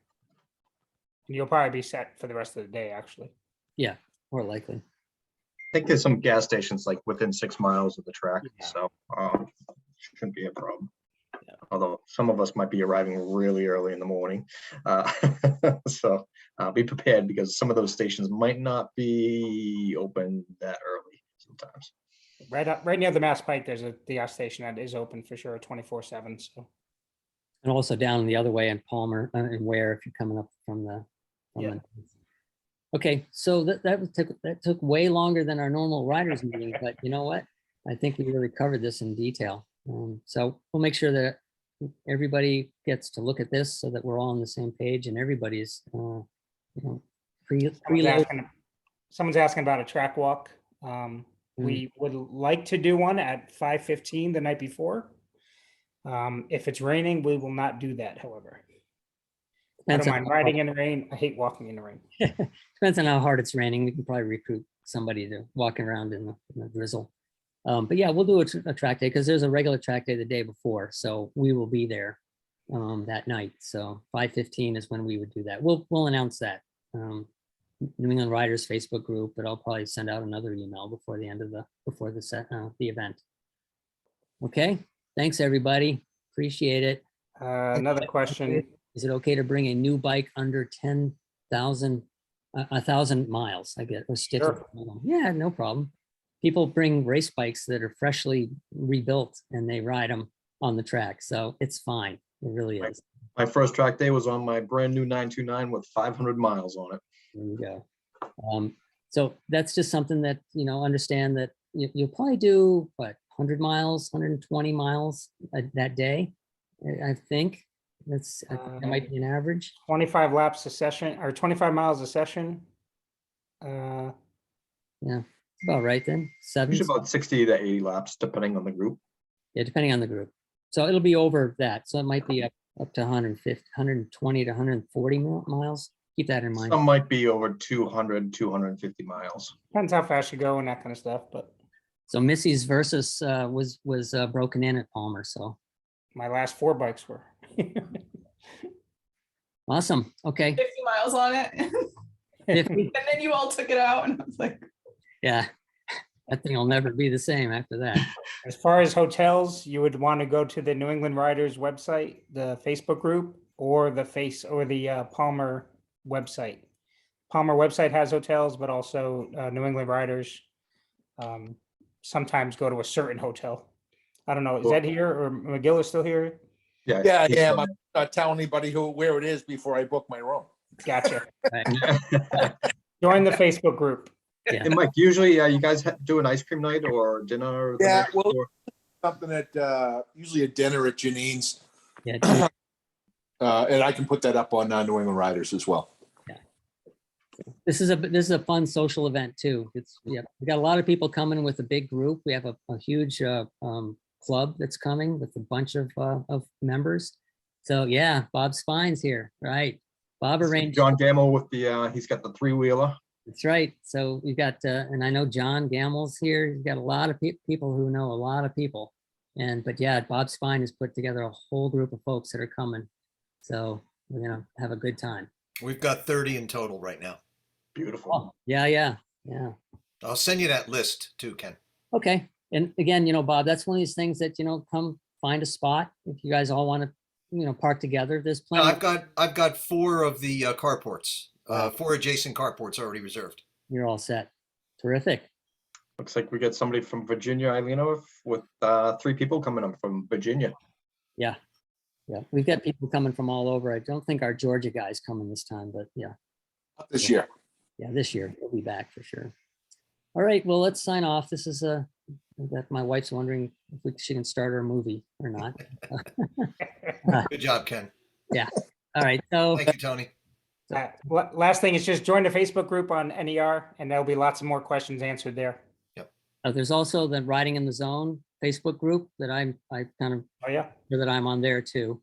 Speaker 3: And you'll probably be set for the rest of the day, actually.
Speaker 1: Yeah, more likely.
Speaker 2: I think there's some gas stations like within 6 miles of the track,
Speaker 3: Yeah.
Speaker 2: so shouldn't be a problem. Although some of us might be arriving really early in the morning. So be prepared because some of those stations might not be open that early sometimes.
Speaker 3: Right near the Mass Pike, there's a gas station that is open for sure 24/7. So
Speaker 1: And also down the other way in Palmer and Ware if you're coming up from the. Okay, so that took way longer than our normal riders meeting, but you know what? I think we really covered this in detail. So we'll make sure that everybody gets to look at this so that we're all on the same page and everybody's,
Speaker 3: someone's asking about a track walk. We would like to do one at 5:15 the night before. If it's raining, we will not do that, however. I don't mind riding in the rain. I hate walking in the rain.
Speaker 1: Depends on how hard it's raining. We can probably recruit somebody to walk around in the drizzle. But yeah, we'll do a track day because there's a regular track day the day before. So we will be there that night. So 5:15 is when we would do that. We'll announce that. New England Riders Facebook group, but I'll probably send out another email before the end of the event. Okay, thanks everybody. Appreciate it.
Speaker 3: Another question.
Speaker 1: Is it okay to bring a new bike under 10,000, 1,000 miles? I get
Speaker 3: Sure.
Speaker 1: Yeah, no problem. People bring race bikes that are freshly rebuilt and they ride them on the track. So it's fine. It really is.
Speaker 2: My first track day was on my brand new 929 with 500 miles on it.
Speaker 1: There you go. So that's just something that, understand that you'll probably do, 100 miles, 120 miles that day, I think. I think that might be an average.
Speaker 3: 25 laps a session or 25 miles a session.
Speaker 1: Yeah, about right then.
Speaker 2: Usually about 60 to 80 laps, depending on the group.
Speaker 1: Yeah, depending on the group. So it'll be over that. So it might be up to 150, 120 to 140 miles. Keep that in mind.
Speaker 2: Some might be over 200, 250 miles.
Speaker 3: Depends how fast you go and that kind of stuff. But
Speaker 1: so Missy's Versus was broken in at Palmer. So
Speaker 3: my last 4 bikes were.
Speaker 1: Awesome. Okay.
Speaker 5: 50 miles on it.
Speaker 1: 50.
Speaker 5: And then you all took it out and I was like,
Speaker 1: Yeah, that thing will never be the same after that.
Speaker 3: As far as hotels, you would want to go to the New England Riders website, the Facebook group, or the Palmer website. Palmer website has hotels, but also New England Riders sometimes go to a certain hotel. I don't know. Is that here or McGill is still here?
Speaker 2: Yeah,
Speaker 4: Yeah, I am. I'm not telling anybody where it is before I book my room.
Speaker 3: Gotcha.
Speaker 1: Right.
Speaker 3: Join the Facebook group.
Speaker 1: Yeah.
Speaker 2: And Mike, usually you guys do an ice cream night or dinner? the
Speaker 4: Yeah,
Speaker 2: night
Speaker 4: well,
Speaker 2: before?
Speaker 4: Something at usually a dinner at Janine's,
Speaker 1: Yeah.
Speaker 4: and I can put that up on New England Riders as well.
Speaker 1: This is a fun social event too. We got a lot of people coming with a big group. We have a huge club that's coming with a bunch of members. So yeah, Bob Spine's here, right? Bob arranged.
Speaker 2: John Gamble with he's got the 3-wheeler.
Speaker 1: That's right. So we've got, and I know John Gamble's here. He's got a lot of people who know a lot of people. But yeah, Bob Spine has put together a whole group of folks that are coming. So we're going to have a good time.
Speaker 6: We've got 30 in total right now.
Speaker 2: Beautiful.
Speaker 1: Oh, yeah.
Speaker 6: I'll send you that list too, Ken.
Speaker 1: Okay. And again, Bob, that's one of these things that, come find a spot. If you guys all want to, park together, there's
Speaker 6: No,
Speaker 1: plenty.
Speaker 6: I've got 4 of the carports, 4 adjacent carports already reserved.
Speaker 1: You're all set. Terrific.
Speaker 2: Looks like we got somebody from Virginia, Eileen, with 3 people coming up from Virginia.
Speaker 1: Yeah. We've got people coming from all over. I don't think our Georgia guy's coming this time, but yeah.
Speaker 4: This year.
Speaker 1: Yeah, this year we'll be back for sure. All right, well, let's sign off. This is that my wife's wondering if she can start her movie or not.
Speaker 6: Good job, Ken.
Speaker 1: Yeah. All right. So
Speaker 6: Thank you, Tony.
Speaker 3: Last thing is just join the Facebook group on NER, and there'll be lots of more questions answered there.
Speaker 1: there's also the Riding in the Zone Facebook group that I kind of
Speaker 3: Oh yeah.
Speaker 1: that I'm on there too.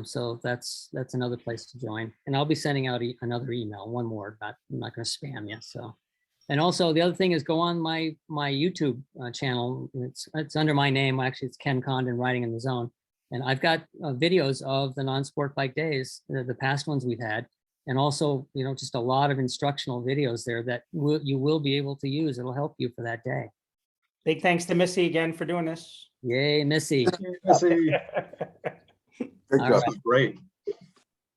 Speaker 1: So that's another place to join. And I'll be sending out another email, one more. I'm not going to spam you. So, and also the other thing is go on my YouTube channel. It's under my name. Actually, it's Ken Condon, Riding in the Zone. And I've got videos of the non-sport bike days, the past ones we've had, and also, just a lot of instructional videos there that you will be able to use. It'll help you for that day.
Speaker 3: Big thanks to Missy again for doing this.
Speaker 1: Yay, Missy.
Speaker 2: See,
Speaker 4: Great
Speaker 1: All
Speaker 4: job.
Speaker 1: right.
Speaker 2: great.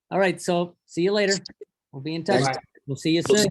Speaker 1: All right, so see you later. We'll be in touch.
Speaker 3: Bye.
Speaker 1: We'll see you soon.